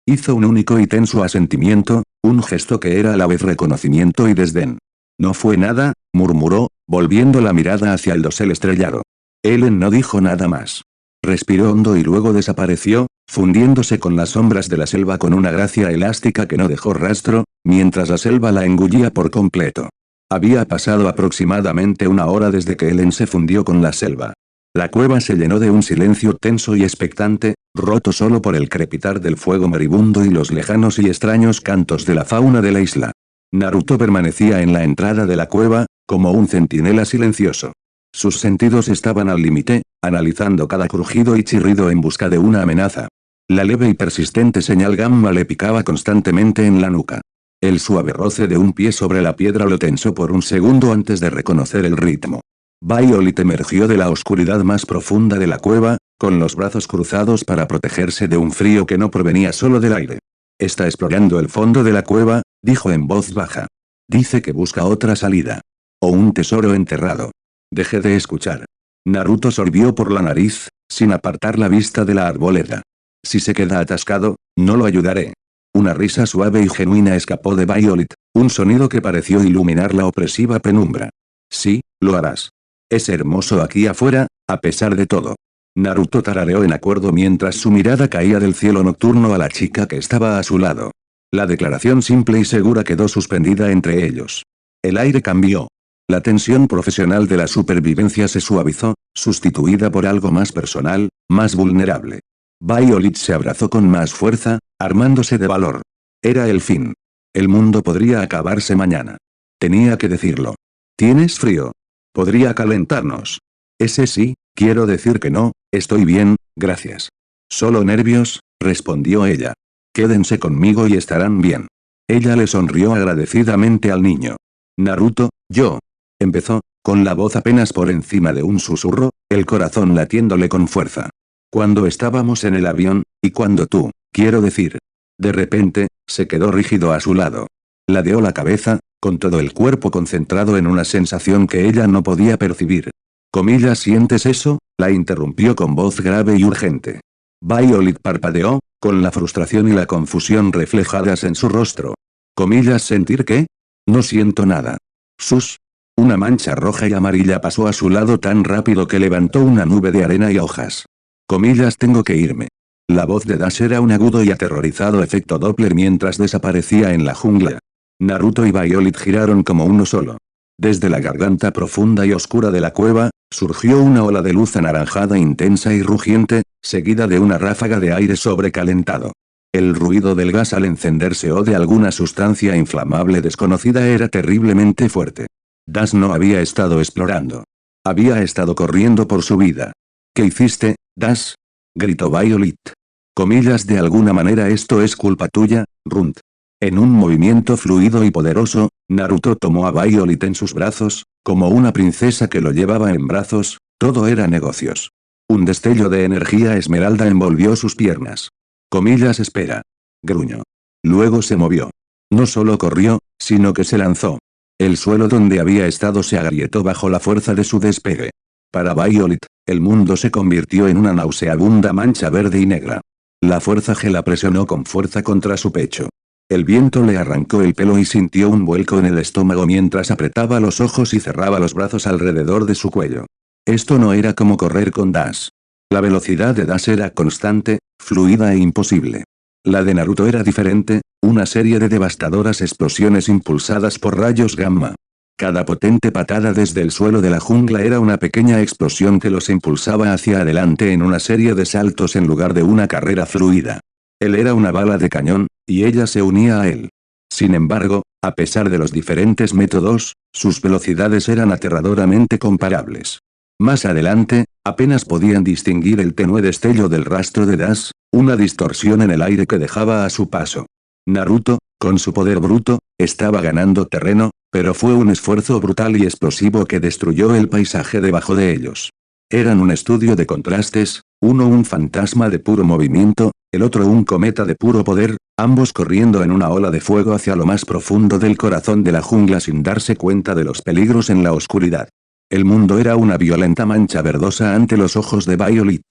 Hizo un único y tenso asentimiento, un gesto que era a la vez reconocimiento y desdén. No fue nada, murmuró, volviendo la mirada hacia el dosel estrellado. Ellen no dijo nada más. Respiró hondo y luego desapareció, fundiéndose con las sombras de la selva con una gracia elástica que no dejó rastro, mientras la selva la engullía por completo. Había pasado aproximadamente una hora desde que Ellen se fundió con la selva. La cueva se llenó de un silencio tenso y expectante, roto solo por el crepitar del fuego moribundo y los lejanos y extraños cantos de la fauna de la isla. Naruto permanecía en la entrada de la cueva, como un centinela silencioso. Sus sentidos estaban al límite, analizando cada crujido y chirrido en busca de una amenaza. La leve y persistente señal gamma le picaba constantemente en la nuca. El suave roce de un pie sobre la piedra lo tensó por un segundo antes de reconocer el ritmo. Violet emergió de la oscuridad más profunda de la cueva, con los brazos cruzados para protegerse de un frío que no provenía solo del aire. Está explorando el fondo de la cueva, dijo en voz baja. Dice que busca otra salida. O un tesoro enterrado. Dejé de escuchar. Naruto sorbió por la nariz, sin apartar la vista de la arboleda. Si se queda atascado, no lo ayudaré. Una risa suave y genuina escapó de Violet, un sonido que pareció iluminar la opresiva penumbra. Sí, lo harás. Es hermoso aquí afuera, a pesar de todo. Naruto tarareó en acuerdo mientras su mirada caía del cielo nocturno a la chica que estaba a su lado. La declaración simple y segura quedó suspendida entre ellos. El aire cambió. La tensión profesional de la supervivencia se suavizó, sustituida por algo más personal, más vulnerable. Violet se abrazó con más fuerza, armándose de valor. Era el fin. El mundo podría acabarse mañana. Tenía que decirlo. ¿Tienes frío? Podría calentarnos. Ese sí, quiero decir que no, estoy bien, gracias. Solo nervios, respondió ella. Quédense conmigo y estarán bien. Ella le sonrió agradecidamente al niño. Naruto, yo. Empezó, con la voz apenas por encima de un susurro, el corazón latiéndole con fuerza. Cuando estábamos en el avión, y cuando tú, quiero decir. De repente, se quedó rígido a su lado. Ladeó la cabeza, con todo el cuerpo concentrado en una sensación que ella no podía percibir. Comillas, ¿sientes eso? La interrumpió con voz grave y urgente. Violet parpadeó, con la frustración y la confusión reflejadas en su rostro. Comillas, ¿sentir qué? No siento nada. Sus. Una mancha roja y amarilla pasó a su lado tan rápido que levantó una nube de arena y hojas. Comillas, tengo que irme. La voz de Dash era un agudo y aterrorizado efecto Doppler mientras desaparecía en la jungla. Naruto y Violet giraron como uno solo. Desde la garganta profunda y oscura de la cueva, surgió una ola de luz anaranjada intensa y rugiente, seguida de una ráfaga de aire sobrecalentado. El ruido del gas al encenderse o de alguna sustancia inflamable desconocida era terriblemente fuerte. Dash no había estado explorando. Había estado corriendo por su vida. ¿Qué hiciste, Dash? Gritó Violet. Comillas, de alguna manera esto es culpa tuya, Runt. En un movimiento fluido y poderoso, Naruto tomó a Violet en sus brazos, como una princesa que lo llevaba en brazos, todo era negocios. Un destello de energía esmeralda envolvió sus piernas. Comillas espera. Gruñó. Luego se movió. No solo corrió, sino que se lanzó. El suelo donde había estado se agrietó bajo la fuerza de su despegue. Para Violet, el mundo se convirtió en una nauseabunda mancha verde y negra. La fuerza G la presionó con fuerza contra su pecho. El viento le arrancó el pelo y sintió un vuelco en el estómago mientras apretaba los ojos y cerraba los brazos alrededor de su cuello. Esto no era como correr con Dash. La velocidad de Dash era constante, fluida e imposible. La de Naruto era diferente, una serie de devastadoras explosiones impulsadas por rayos gamma. Cada potente patada desde el suelo de la jungla era una pequeña explosión que los impulsaba hacia adelante en una serie de saltos en lugar de una carrera fluida. Él era una bala de cañón, y ella se unía a él. Sin embargo, a pesar de los diferentes métodos, sus velocidades eran aterradoramente comparables. Más adelante, apenas podían distinguir el tenue destello del rastro de Dash, una distorsión en el aire que dejaba a su paso. Naruto, con su poder bruto, estaba ganando terreno, pero fue un esfuerzo brutal y explosivo que destruyó el paisaje debajo de ellos. Eran un estudio de contrastes, uno un fantasma de puro movimiento, el otro un cometa de puro poder, ambos corriendo en una ola de fuego hacia lo más profundo del corazón de la jungla sin darse cuenta de los peligros en la oscuridad. El mundo era una violenta mancha verdosa ante los ojos de Violet.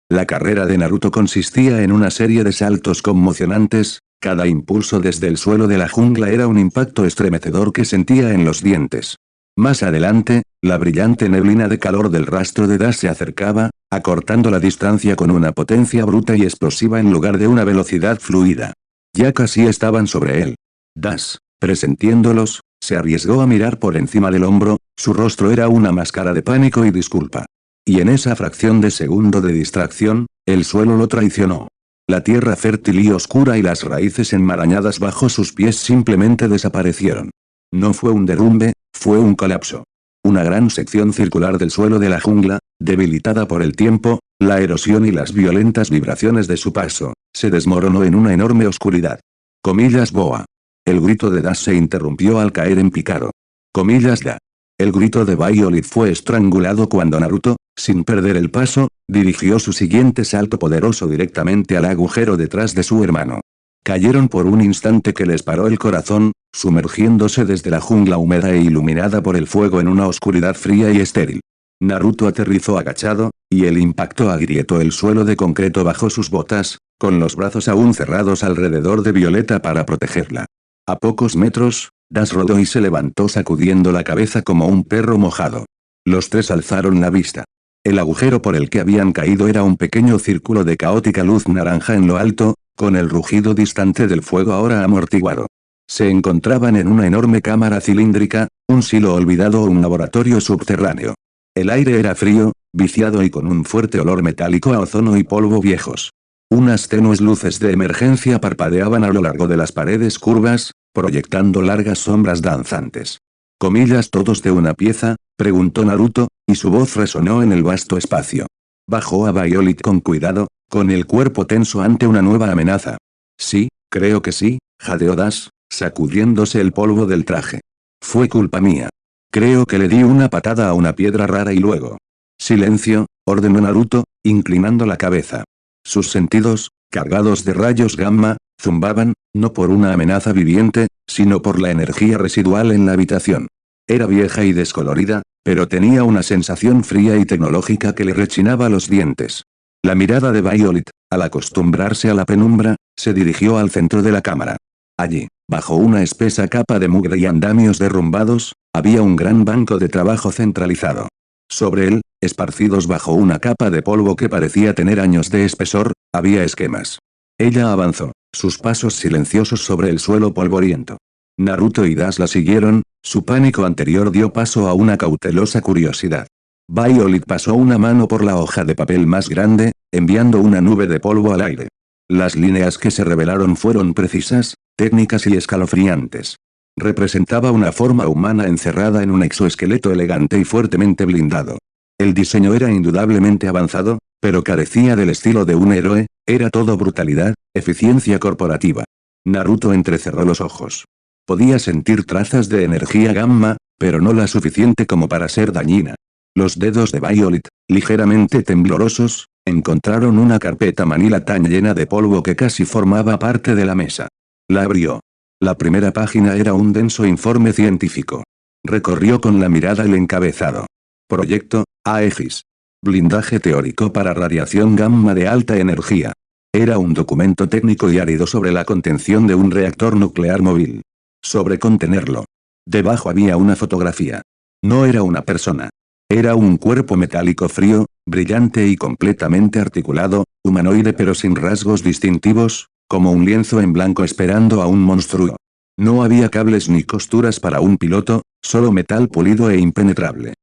La carrera de Naruto consistía en una serie de saltos conmocionantes, cada impulso desde el suelo de la jungla era un impacto estremecedor que sentía en los dientes. Más adelante, la brillante neblina de calor del rastro de Dash se acercaba, acortando la distancia con una potencia bruta y explosiva en lugar de una velocidad fluida. Ya casi estaban sobre él. Dash, presentiéndolos, se arriesgó a mirar por encima del hombro, su rostro era una máscara de pánico y disculpa. Y en esa fracción de segundo de distracción, el suelo lo traicionó. La tierra fértil y oscura y las raíces enmarañadas bajo sus pies simplemente desaparecieron. No fue un derrumbe, fue un colapso. Una gran sección circular del suelo de la jungla, debilitada por el tiempo, la erosión y las violentas vibraciones de su paso, se desmoronó en una enorme oscuridad. Comillas boa. El grito de Dash se interrumpió al caer en picado. Comillas da. El grito de Violet fue estrangulado cuando Naruto, sin perder el paso, dirigió su siguiente salto poderoso directamente al agujero detrás de su hermano. Cayeron por un instante que les paró el corazón, sumergiéndose desde la jungla húmeda e iluminada por el fuego en una oscuridad fría y estéril. Naruto aterrizó agachado, y el impacto agrietó el suelo de concreto bajo sus botas, con los brazos aún cerrados alrededor de Violeta para protegerla. A pocos metros, Dash rodó y se levantó sacudiendo la cabeza como un perro mojado. Los tres alzaron la vista. El agujero por el que habían caído era un pequeño círculo de caótica luz naranja en lo alto, con el rugido distante del fuego ahora amortiguado. Se encontraban en una enorme cámara cilíndrica, un silo olvidado o un laboratorio subterráneo. El aire era frío, viciado y con un fuerte olor metálico a ozono y polvo viejos. Unas tenues luces de emergencia parpadeaban a lo largo de las paredes curvas, proyectando largas sombras danzantes. ¿Comillas todos de una pieza?, preguntó Naruto, y su voz resonó en el vasto espacio. Bajó a Violet con cuidado, con el cuerpo tenso ante una nueva amenaza. Sí, creo que sí, jadeó Dash, sacudiéndose el polvo del traje. Fue culpa mía. Creo que le di una patada a una piedra rara y luego. Silencio, ordenó Naruto, inclinando la cabeza. Sus sentidos, cargados de rayos gamma, zumbaban, no por una amenaza viviente, sino por la energía residual en la habitación. Era vieja y descolorida, pero tenía una sensación fría y tecnológica que le rechinaba los dientes. La mirada de Violet, al acostumbrarse a la penumbra, se dirigió al centro de la cámara. Allí, bajo una espesa capa de mugre y andamios derrumbados, había un gran banco de trabajo centralizado. Sobre él, esparcidos bajo una capa de polvo que parecía tener años de espesor, había esquemas. Ella avanzó, sus pasos silenciosos sobre el suelo polvoriento. Naruto y Dash la siguieron, su pánico anterior dio paso a una cautelosa curiosidad. Violet pasó una mano por la hoja de papel más grande, enviando una nube de polvo al aire. Las líneas que se revelaron fueron precisas, técnicas y escalofriantes. Representaba una forma humana encerrada en un exoesqueleto elegante y fuertemente blindado. El diseño era indudablemente avanzado, pero carecía del estilo de un héroe, era todo brutalidad, eficiencia corporativa. Naruto entrecerró los ojos. Podía sentir trazas de energía gamma, pero no la suficiente como para ser dañina. Los dedos de Violet, ligeramente temblorosos, Encontraron una carpeta manila tan llena de polvo que casi formaba parte de la mesa. La abrió. La primera página era un denso informe científico. Recorrió con la mirada el encabezado. Proyecto, Aegis. Blindaje teórico para radiación gamma de alta energía. Era un documento técnico y árido sobre la contención de un reactor nuclear móvil. Sobre contenerlo. Debajo había una fotografía. No era una persona. Era un cuerpo metálico frío, brillante y completamente articulado, humanoide pero sin rasgos distintivos, como un lienzo en blanco esperando a un monstruo. No había cables ni costuras para un piloto, solo metal pulido e impenetrable.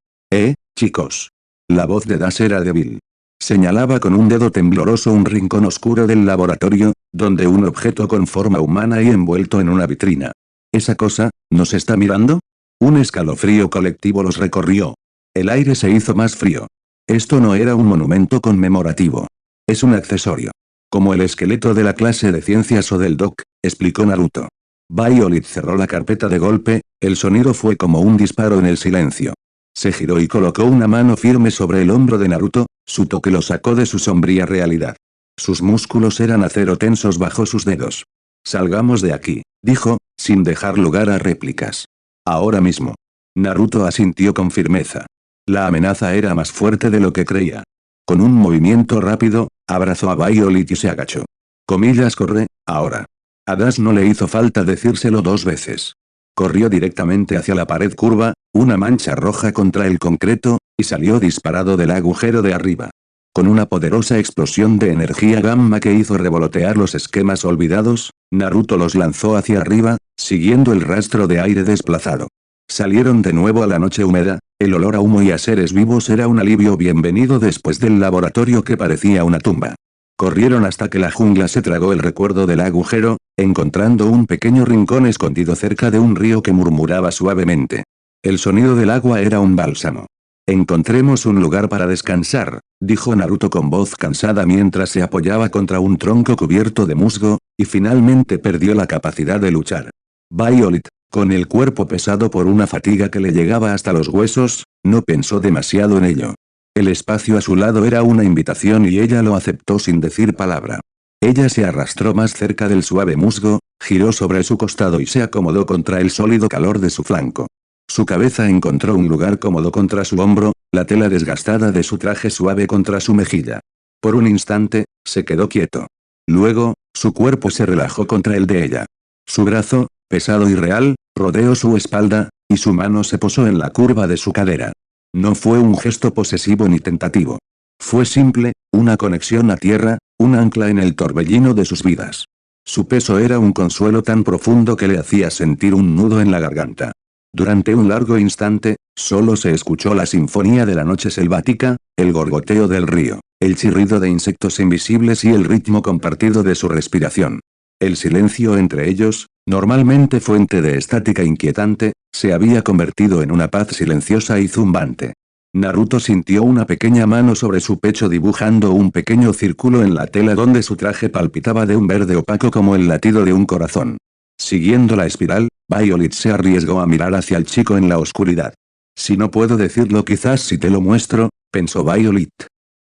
Chicos. La voz de Das era débil. Señalaba con un dedo tembloroso un rincón oscuro del laboratorio, donde un objeto con forma humana y envuelto en una vitrina. ¿Esa cosa, nos está mirando? Un escalofrío colectivo los recorrió. El aire se hizo más frío. Esto no era un monumento conmemorativo. Es un accesorio. Como el esqueleto de la clase de ciencias o del doc, explicó Naruto. Violet cerró la carpeta de golpe, el sonido fue como un disparo en el silencio. Se giró y colocó una mano firme sobre el hombro de Naruto, su toque lo sacó de su sombría realidad. Sus músculos eran acero tensos bajo sus dedos. Salgamos de aquí, dijo, sin dejar lugar a réplicas. Ahora mismo. Naruto asintió con firmeza. La amenaza era más fuerte de lo que creía. Con un movimiento rápido, abrazó a Violet y se agachó. Comillas corre, ahora. A Das no le hizo falta decírselo 2 veces. Corrió directamente hacia la pared curva, una mancha roja contra el concreto, y salió disparado del agujero de arriba. Con una poderosa explosión de energía gamma que hizo revolotear los esquemas olvidados, Naruto los lanzó hacia arriba, siguiendo el rastro de aire desplazado. Salieron de nuevo a la noche húmeda, el olor a humo y a seres vivos era un alivio bienvenido después del laboratorio que parecía una tumba. Corrieron hasta que la jungla se tragó el recuerdo del agujero, encontrando un pequeño rincón escondido cerca de un río que murmuraba suavemente. El sonido del agua era un bálsamo. Encontremos un lugar para descansar, dijo Naruto con voz cansada mientras se apoyaba contra un tronco cubierto de musgo, y finalmente perdió la capacidad de luchar. Violet, con el cuerpo pesado por una fatiga que le llegaba hasta los huesos, no pensó demasiado en ello. El espacio a su lado era una invitación y ella lo aceptó sin decir palabra. Ella se arrastró más cerca del suave musgo, giró sobre su costado y se acomodó contra el sólido calor de su flanco. Su cabeza encontró un lugar cómodo contra su hombro, la tela desgastada de su traje suave contra su mejilla. Por un instante, se quedó quieto. Luego, su cuerpo se relajó contra el de ella. Su brazo, pesado y real, rodeó su espalda, y su mano se posó en la curva de su cadera. No fue un gesto posesivo ni tentativo. Fue simple, una conexión a tierra, un ancla en el torbellino de sus vidas. Su peso era un consuelo tan profundo que le hacía sentir un nudo en la garganta. Durante un largo instante, solo se escuchó la sinfonía de la noche selvática, el gorgoteo del río, el chirrido de insectos invisibles y el ritmo compartido de su respiración. El silencio entre ellos, normalmente fuente de estática inquietante, se había convertido en una paz silenciosa y zumbante. Naruto sintió una pequeña mano sobre su pecho dibujando un pequeño círculo en la tela donde su traje palpitaba de un verde opaco como el latido de un corazón. Siguiendo la espiral, Violet se arriesgó a mirar hacia el chico en la oscuridad. Si no puedo decirlo quizás si te lo muestro, pensó Violet.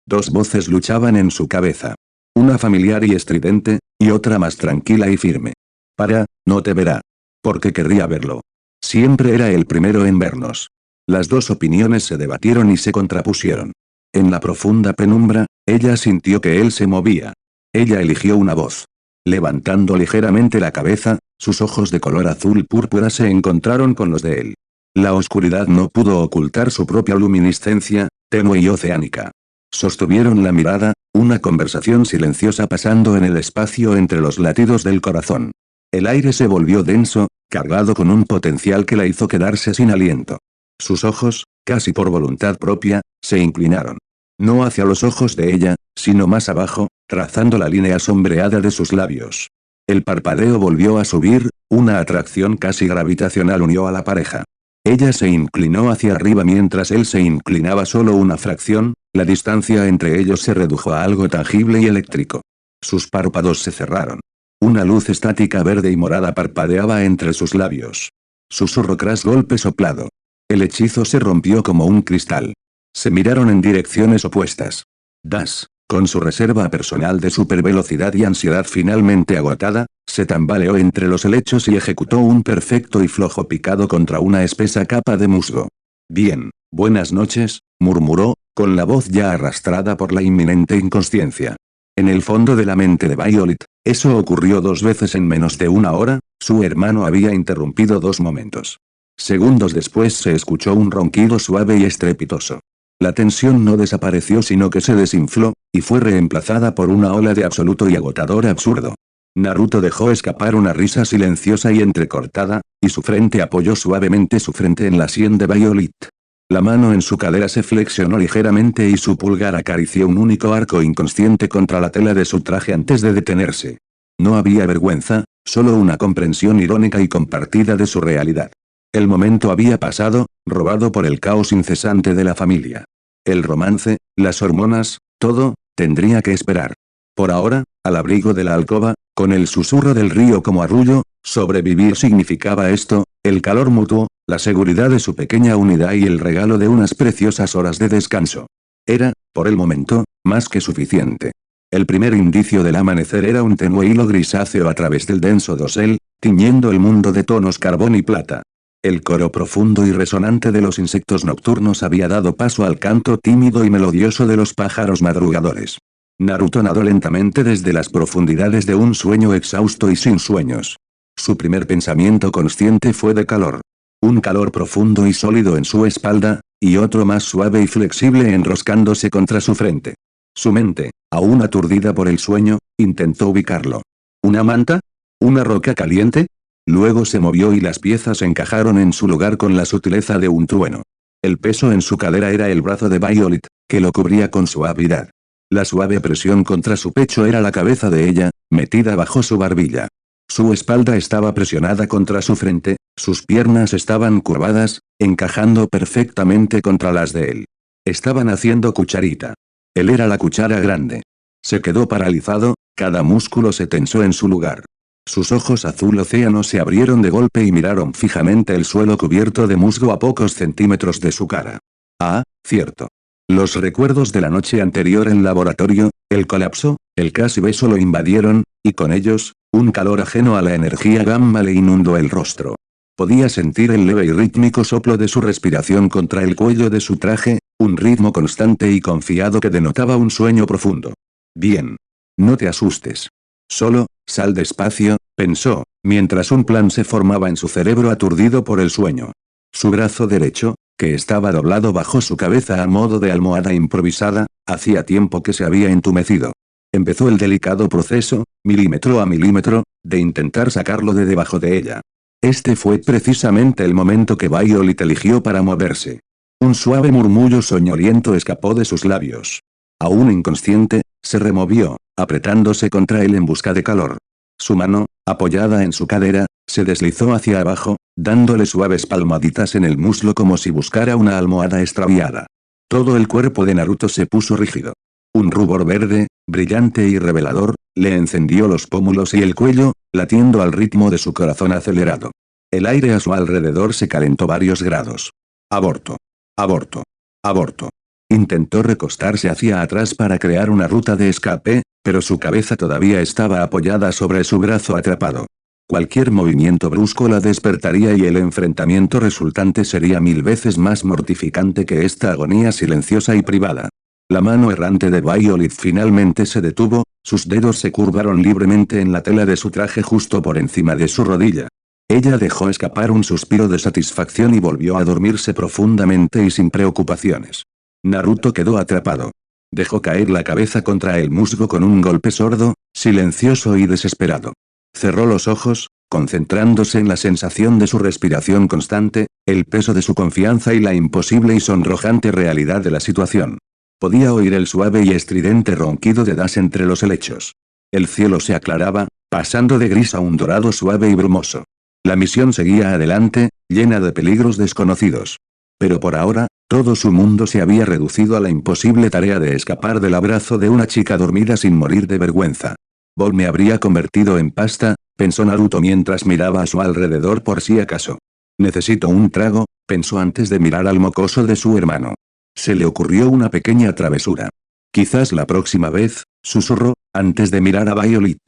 2 voces luchaban en su cabeza. Una familiar y estridente, y otra más tranquila y firme. No te verá. Porque querría verlo. Siempre era el primero en vernos. Las 2 opiniones se debatieron y se contrapusieron. En la profunda penumbra, ella sintió que él se movía. Ella eligió una voz. Levantando ligeramente la cabeza, sus ojos de color azul púrpura se encontraron con los de él. La oscuridad no pudo ocultar su propia luminiscencia, tenue y oceánica. Sostuvieron la mirada, una conversación silenciosa pasando en el espacio entre los latidos del corazón. El aire se volvió denso, cargado con un potencial que la hizo quedarse sin aliento. Sus ojos, casi por voluntad propia, se inclinaron. No hacia los ojos de ella, sino más abajo, trazando la línea sombreada de sus labios. El parpadeo volvió a subir, una atracción casi gravitacional unió a la pareja. Ella se inclinó hacia arriba mientras él se inclinaba solo una fracción, la distancia entre ellos se redujo a algo tangible y eléctrico. Sus párpados se cerraron. Una luz estática verde y morada parpadeaba entre sus labios. Susurro tras golpe soplado. El hechizo se rompió como un cristal. Se miraron en direcciones opuestas. Das. Con su reserva personal de supervelocidad y ansiedad finalmente agotada, se tambaleó entre los helechos y ejecutó un perfecto y flojo picado contra una espesa capa de musgo. Bien, buenas noches, murmuró, con la voz ya arrastrada por la inminente inconsciencia. En el fondo de la mente de Violet, eso ocurrió 2 veces en menos de una hora, su hermano había interrumpido 2 momentos. Segundos después se escuchó un ronquido suave y estrepitoso. La tensión no desapareció sino que se desinfló, y fue reemplazada por una ola de absoluto y agotador absurdo. Naruto dejó escapar una risa silenciosa y entrecortada, y su frente apoyó suavemente su frente en la sien de Violet. La mano en su cadera se flexionó ligeramente y su pulgar acarició un único arco inconsciente contra la tela de su traje antes de detenerse. No había vergüenza, solo una comprensión irónica y compartida de su realidad. El momento había pasado, robado por el caos incesante de la familia. El romance, las hormonas, todo, tendría que esperar. Por ahora, al abrigo de la alcoba, con el susurro del río como arrullo, sobrevivir significaba esto, el calor mutuo, la seguridad de su pequeña unidad y el regalo de unas preciosas horas de descanso. Era, por el momento, más que suficiente. El primer indicio del amanecer era un tenue hilo grisáceo a través del denso dosel, tiñendo el mundo de tonos carbón y plata. El coro profundo y resonante de los insectos nocturnos había dado paso al canto tímido y melodioso de los pájaros madrugadores. Naruto nadó lentamente desde las profundidades de un sueño exhausto y sin sueños. Su primer pensamiento consciente fue de calor. Un calor profundo y sólido en su espalda, y otro más suave y flexible enroscándose contra su frente. Su mente, aún aturdida por el sueño, intentó ubicarlo. ¿Una manta? ¿Una roca caliente? Luego se movió y las piezas encajaron en su lugar con la sutileza de un trueno. El peso en su cadera era el brazo de Violet, que lo cubría con suavidad. La suave presión contra su pecho era la cabeza de ella, metida bajo su barbilla. Su espalda estaba presionada contra su frente, sus piernas estaban curvadas, encajando perfectamente contra las de él. Estaban haciendo cucharita. Él era la cuchara grande. Se quedó paralizado, cada músculo se tensó en su lugar. Sus ojos azul océano se abrieron de golpe y miraron fijamente el suelo cubierto de musgo a pocos centímetros de su cara. Ah, cierto. Los recuerdos de la noche anterior en laboratorio, el colapso, el casi beso lo invadieron, y con ellos, un calor ajeno a la energía gamma le inundó el rostro. Podía sentir el leve y rítmico soplo de su respiración contra el cuello de su traje, un ritmo constante y confiado que denotaba un sueño profundo. Bien. No te asustes. Solo, sal despacio, pensó, mientras un plan se formaba en su cerebro aturdido por el sueño. Su brazo derecho, que estaba doblado bajo su cabeza a modo de almohada improvisada, hacía tiempo que se había entumecido. Empezó el delicado proceso, milímetro a milímetro, de intentar sacarlo de debajo de ella. Este fue precisamente el momento que Violet eligió para moverse. Un suave murmullo soñoliento escapó de sus labios. Aún inconsciente, se removió, apretándose contra él en busca de calor. Su mano, apoyada en su cadera, se deslizó hacia abajo, dándole suaves palmaditas en el muslo como si buscara una almohada extraviada. Todo el cuerpo de Naruto se puso rígido. Un rubor verde, brillante y revelador, le encendió los pómulos y el cuello, latiendo al ritmo de su corazón acelerado. El aire a su alrededor se calentó varios grados. Aborto. Aborto. Aborto. Intentó recostarse hacia atrás para crear una ruta de escape, pero su cabeza todavía estaba apoyada sobre su brazo atrapado. Cualquier movimiento brusco la despertaría y el enfrentamiento resultante sería 1000 veces más mortificante que esta agonía silenciosa y privada. La mano errante de Violet finalmente se detuvo, sus dedos se curvaron libremente en la tela de su traje justo por encima de su rodilla. Ella dejó escapar un suspiro de satisfacción y volvió a dormirse profundamente y sin preocupaciones. Naruto quedó atrapado. Dejó caer la cabeza contra el musgo con un golpe sordo, silencioso y desesperado. Cerró los ojos, concentrándose en la sensación de su respiración constante, el peso de su confianza y la imposible y sonrojante realidad de la situación. Podía oír el suave y estridente ronquido de Das entre los helechos. El cielo se aclaraba, pasando de gris a un dorado suave y brumoso. La misión seguía adelante, llena de peligros desconocidos. Pero por ahora, todo su mundo se había reducido a la imposible tarea de escapar del abrazo de una chica dormida sin morir de vergüenza. Bol me habría convertido en pasta, pensó Naruto mientras miraba a su alrededor por si acaso. Necesito un trago, pensó antes de mirar al mocoso de su hermano. Se le ocurrió una pequeña travesura. Quizás la próxima vez, susurró, antes de mirar a Violet.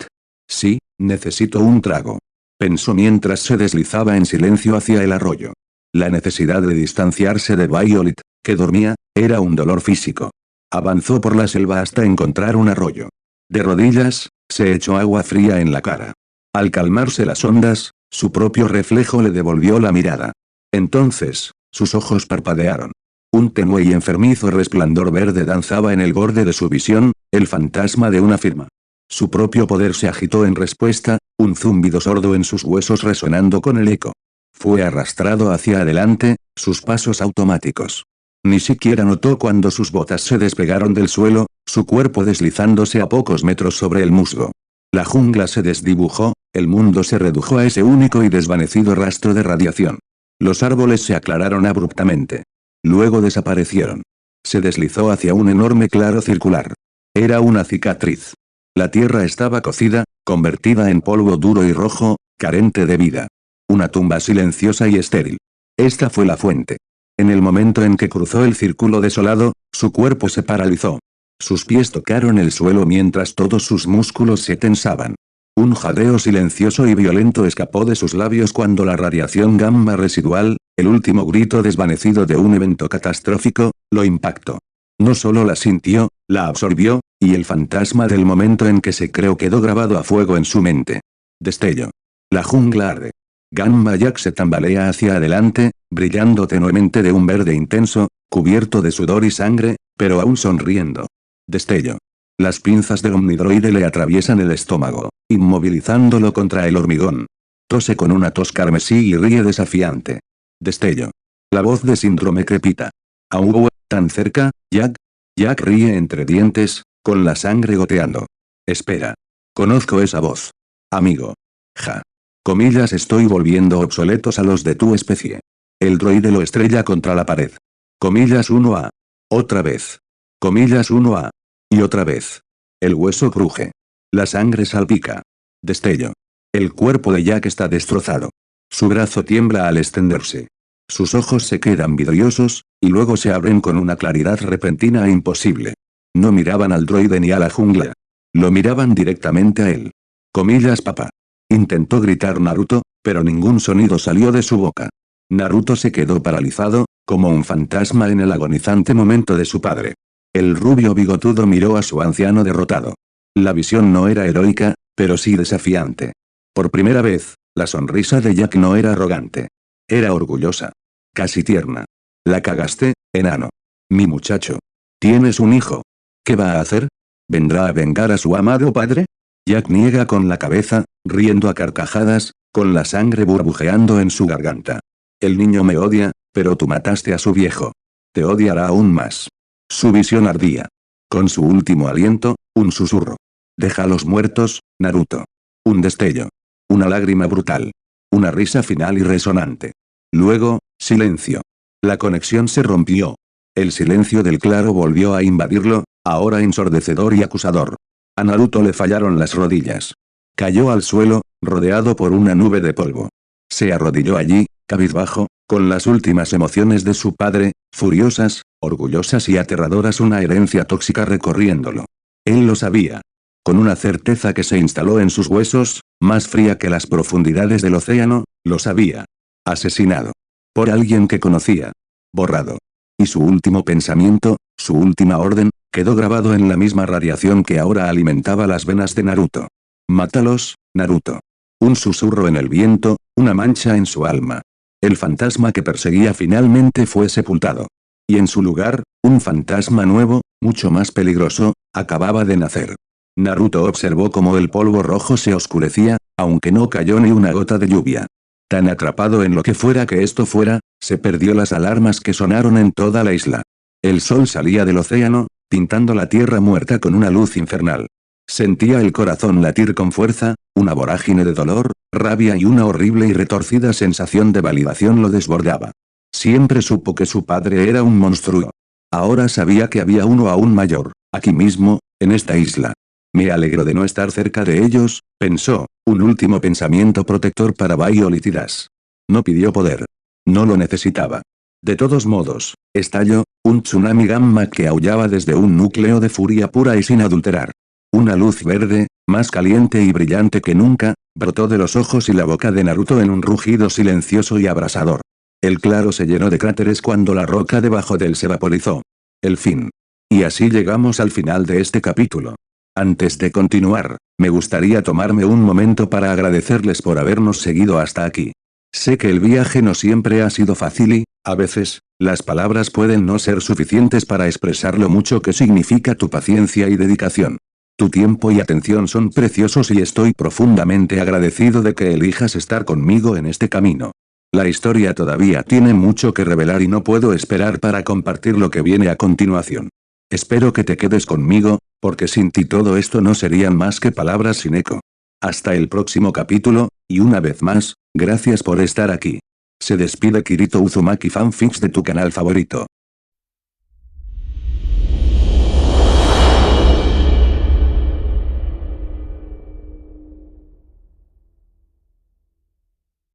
Sí, necesito un trago. Pensó mientras se deslizaba en silencio hacia el arroyo. La necesidad de distanciarse de Violet, que dormía, era un dolor físico. Avanzó por la selva hasta encontrar un arroyo. De rodillas, se echó agua fría en la cara. Al calmarse las ondas, su propio reflejo le devolvió la mirada. Entonces, sus ojos parpadearon. Un tenue y enfermizo resplandor verde danzaba en el borde de su visión, el fantasma de una firma. Su propio poder se agitó en respuesta, un zumbido sordo en sus huesos resonando con el eco. Fue arrastrado hacia adelante, sus pasos automáticos. Ni siquiera notó cuando sus botas se despegaron del suelo, su cuerpo deslizándose a pocos metros sobre el musgo. La jungla se desdibujó, el mundo se redujo a ese único y desvanecido rastro de radiación. Los árboles se aclararon abruptamente. Luego desaparecieron. Se deslizó hacia un enorme claro circular. Era una cicatriz. La tierra estaba cocida, convertida en polvo duro y rojo, carente de vida. Una tumba silenciosa y estéril. Esta fue la fuente. En el momento en que cruzó el círculo desolado, su cuerpo se paralizó. Sus pies tocaron el suelo mientras todos sus músculos se tensaban. Un jadeo silencioso y violento escapó de sus labios cuando la radiación gamma residual, el último grito desvanecido de un evento catastrófico, lo impactó. No solo la sintió, la absorbió, y el fantasma del momento en que se creó quedó grabado a fuego en su mente. Destello. La jungla arde. Gamma Jack se tambalea hacia adelante, brillando tenuemente de un verde intenso, cubierto de sudor y sangre, pero aún sonriendo. Destello. Las pinzas del omnidroide le atraviesan el estómago, inmovilizándolo contra el hormigón. Tose con una tos carmesí y ríe desafiante. Destello. La voz de Síndrome crepita. Auw, tan cerca, Jack. Jack ríe entre dientes, con la sangre goteando. Espera. Conozco esa voz. Amigo. Ja. Comillas, estoy volviendo obsoletos a los de tu especie. El droide lo estrella contra la pared. Comillas 1A. Otra vez. Comillas 1A. Y otra vez. El hueso cruje. La sangre salpica. Destello. El cuerpo de Jack está destrozado. Su brazo tiembla al extenderse. Sus ojos se quedan vidriosos, y luego se abren con una claridad repentina e imposible. No miraban al droide ni a la jungla. Lo miraban directamente a él. Comillas papá. Intentó gritar Naruto, pero ningún sonido salió de su boca. Naruto se quedó paralizado, como un fantasma en el agonizante momento de su padre. El rubio bigotudo miró a su anciano derrotado. La visión no era heroica, pero sí desafiante. Por primera vez, la sonrisa de Jack no era arrogante. Era orgullosa. Casi tierna. La cagaste, enano. Mi muchacho. ¿Tienes un hijo? ¿Qué va a hacer? ¿Vendrá a vengar a su amado padre? Jack niega con la cabeza, riendo a carcajadas, con la sangre burbujeando en su garganta. El niño me odia, pero tú mataste a su viejo. Te odiará aún más. Su visión ardía. Con su último aliento, un susurro. Deja a los muertos, Naruto. Un destello. Una lágrima brutal. Una risa final y resonante. Luego, silencio. La conexión se rompió. El silencio del claro volvió a invadirlo, ahora ensordecedor y acusador. A Naruto le fallaron las rodillas. Cayó al suelo, rodeado por una nube de polvo. Se arrodilló allí, cabizbajo, con las últimas emociones de su padre, furiosas, orgullosas y aterradoras, una herencia tóxica recorriéndolo. Él lo sabía. Con una certeza que se instaló en sus huesos, más fría que las profundidades del océano, lo sabía. Asesinado. Por alguien que conocía. Borrado. Y su último pensamiento, su última orden, quedó grabado en la misma radiación que ahora alimentaba las venas de Naruto. Mátalos, Naruto. Un susurro en el viento, una mancha en su alma. El fantasma que perseguía finalmente fue sepultado. Y en su lugar, un fantasma nuevo, mucho más peligroso, acababa de nacer. Naruto observó cómo el polvo rojo se oscurecía, aunque no cayó ni una gota de lluvia. Tan atrapado en lo que fuera que esto fuera, se perdió las alarmas que sonaron en toda la isla. El sol salía del océano, pintando la tierra muerta con una luz infernal. Sentía el corazón latir con fuerza, una vorágine de dolor, rabia y una horrible y retorcida sensación de validación lo desbordaba. Siempre supo que su padre era un monstruo. Ahora sabía que había uno aún mayor, aquí mismo, en esta isla. Me alegro de no estar cerca de ellos, pensó, un último pensamiento protector para Violet y Dash. No pidió poder. No lo necesitaba. De todos modos, estalló, Un tsunami gamma que aullaba desde un núcleo de furia pura y sin adulterar. Una luz verde, más caliente y brillante que nunca, brotó de los ojos y la boca de Naruto en un rugido silencioso y abrasador. El claro se llenó de cráteres cuando la roca debajo de él se vaporizó. El fin. Y así llegamos al final de este capítulo. Antes de continuar, me gustaría tomarme un momento para agradecerles por habernos seguido hasta aquí. Sé que el viaje no siempre ha sido fácil y, a veces, las palabras pueden no ser suficientes para expresar lo mucho que significa tu paciencia y dedicación. Tu tiempo y atención son preciosos y estoy profundamente agradecido de que elijas estar conmigo en este camino. La historia todavía tiene mucho que revelar y no puedo esperar para compartir lo que viene a continuación. Espero que te quedes conmigo, porque sin ti todo esto no serían más que palabras sin eco. Hasta el próximo capítulo, y una vez más, gracias por estar aquí. Se despide Kirito Uzumaki Fanfics de tu canal favorito.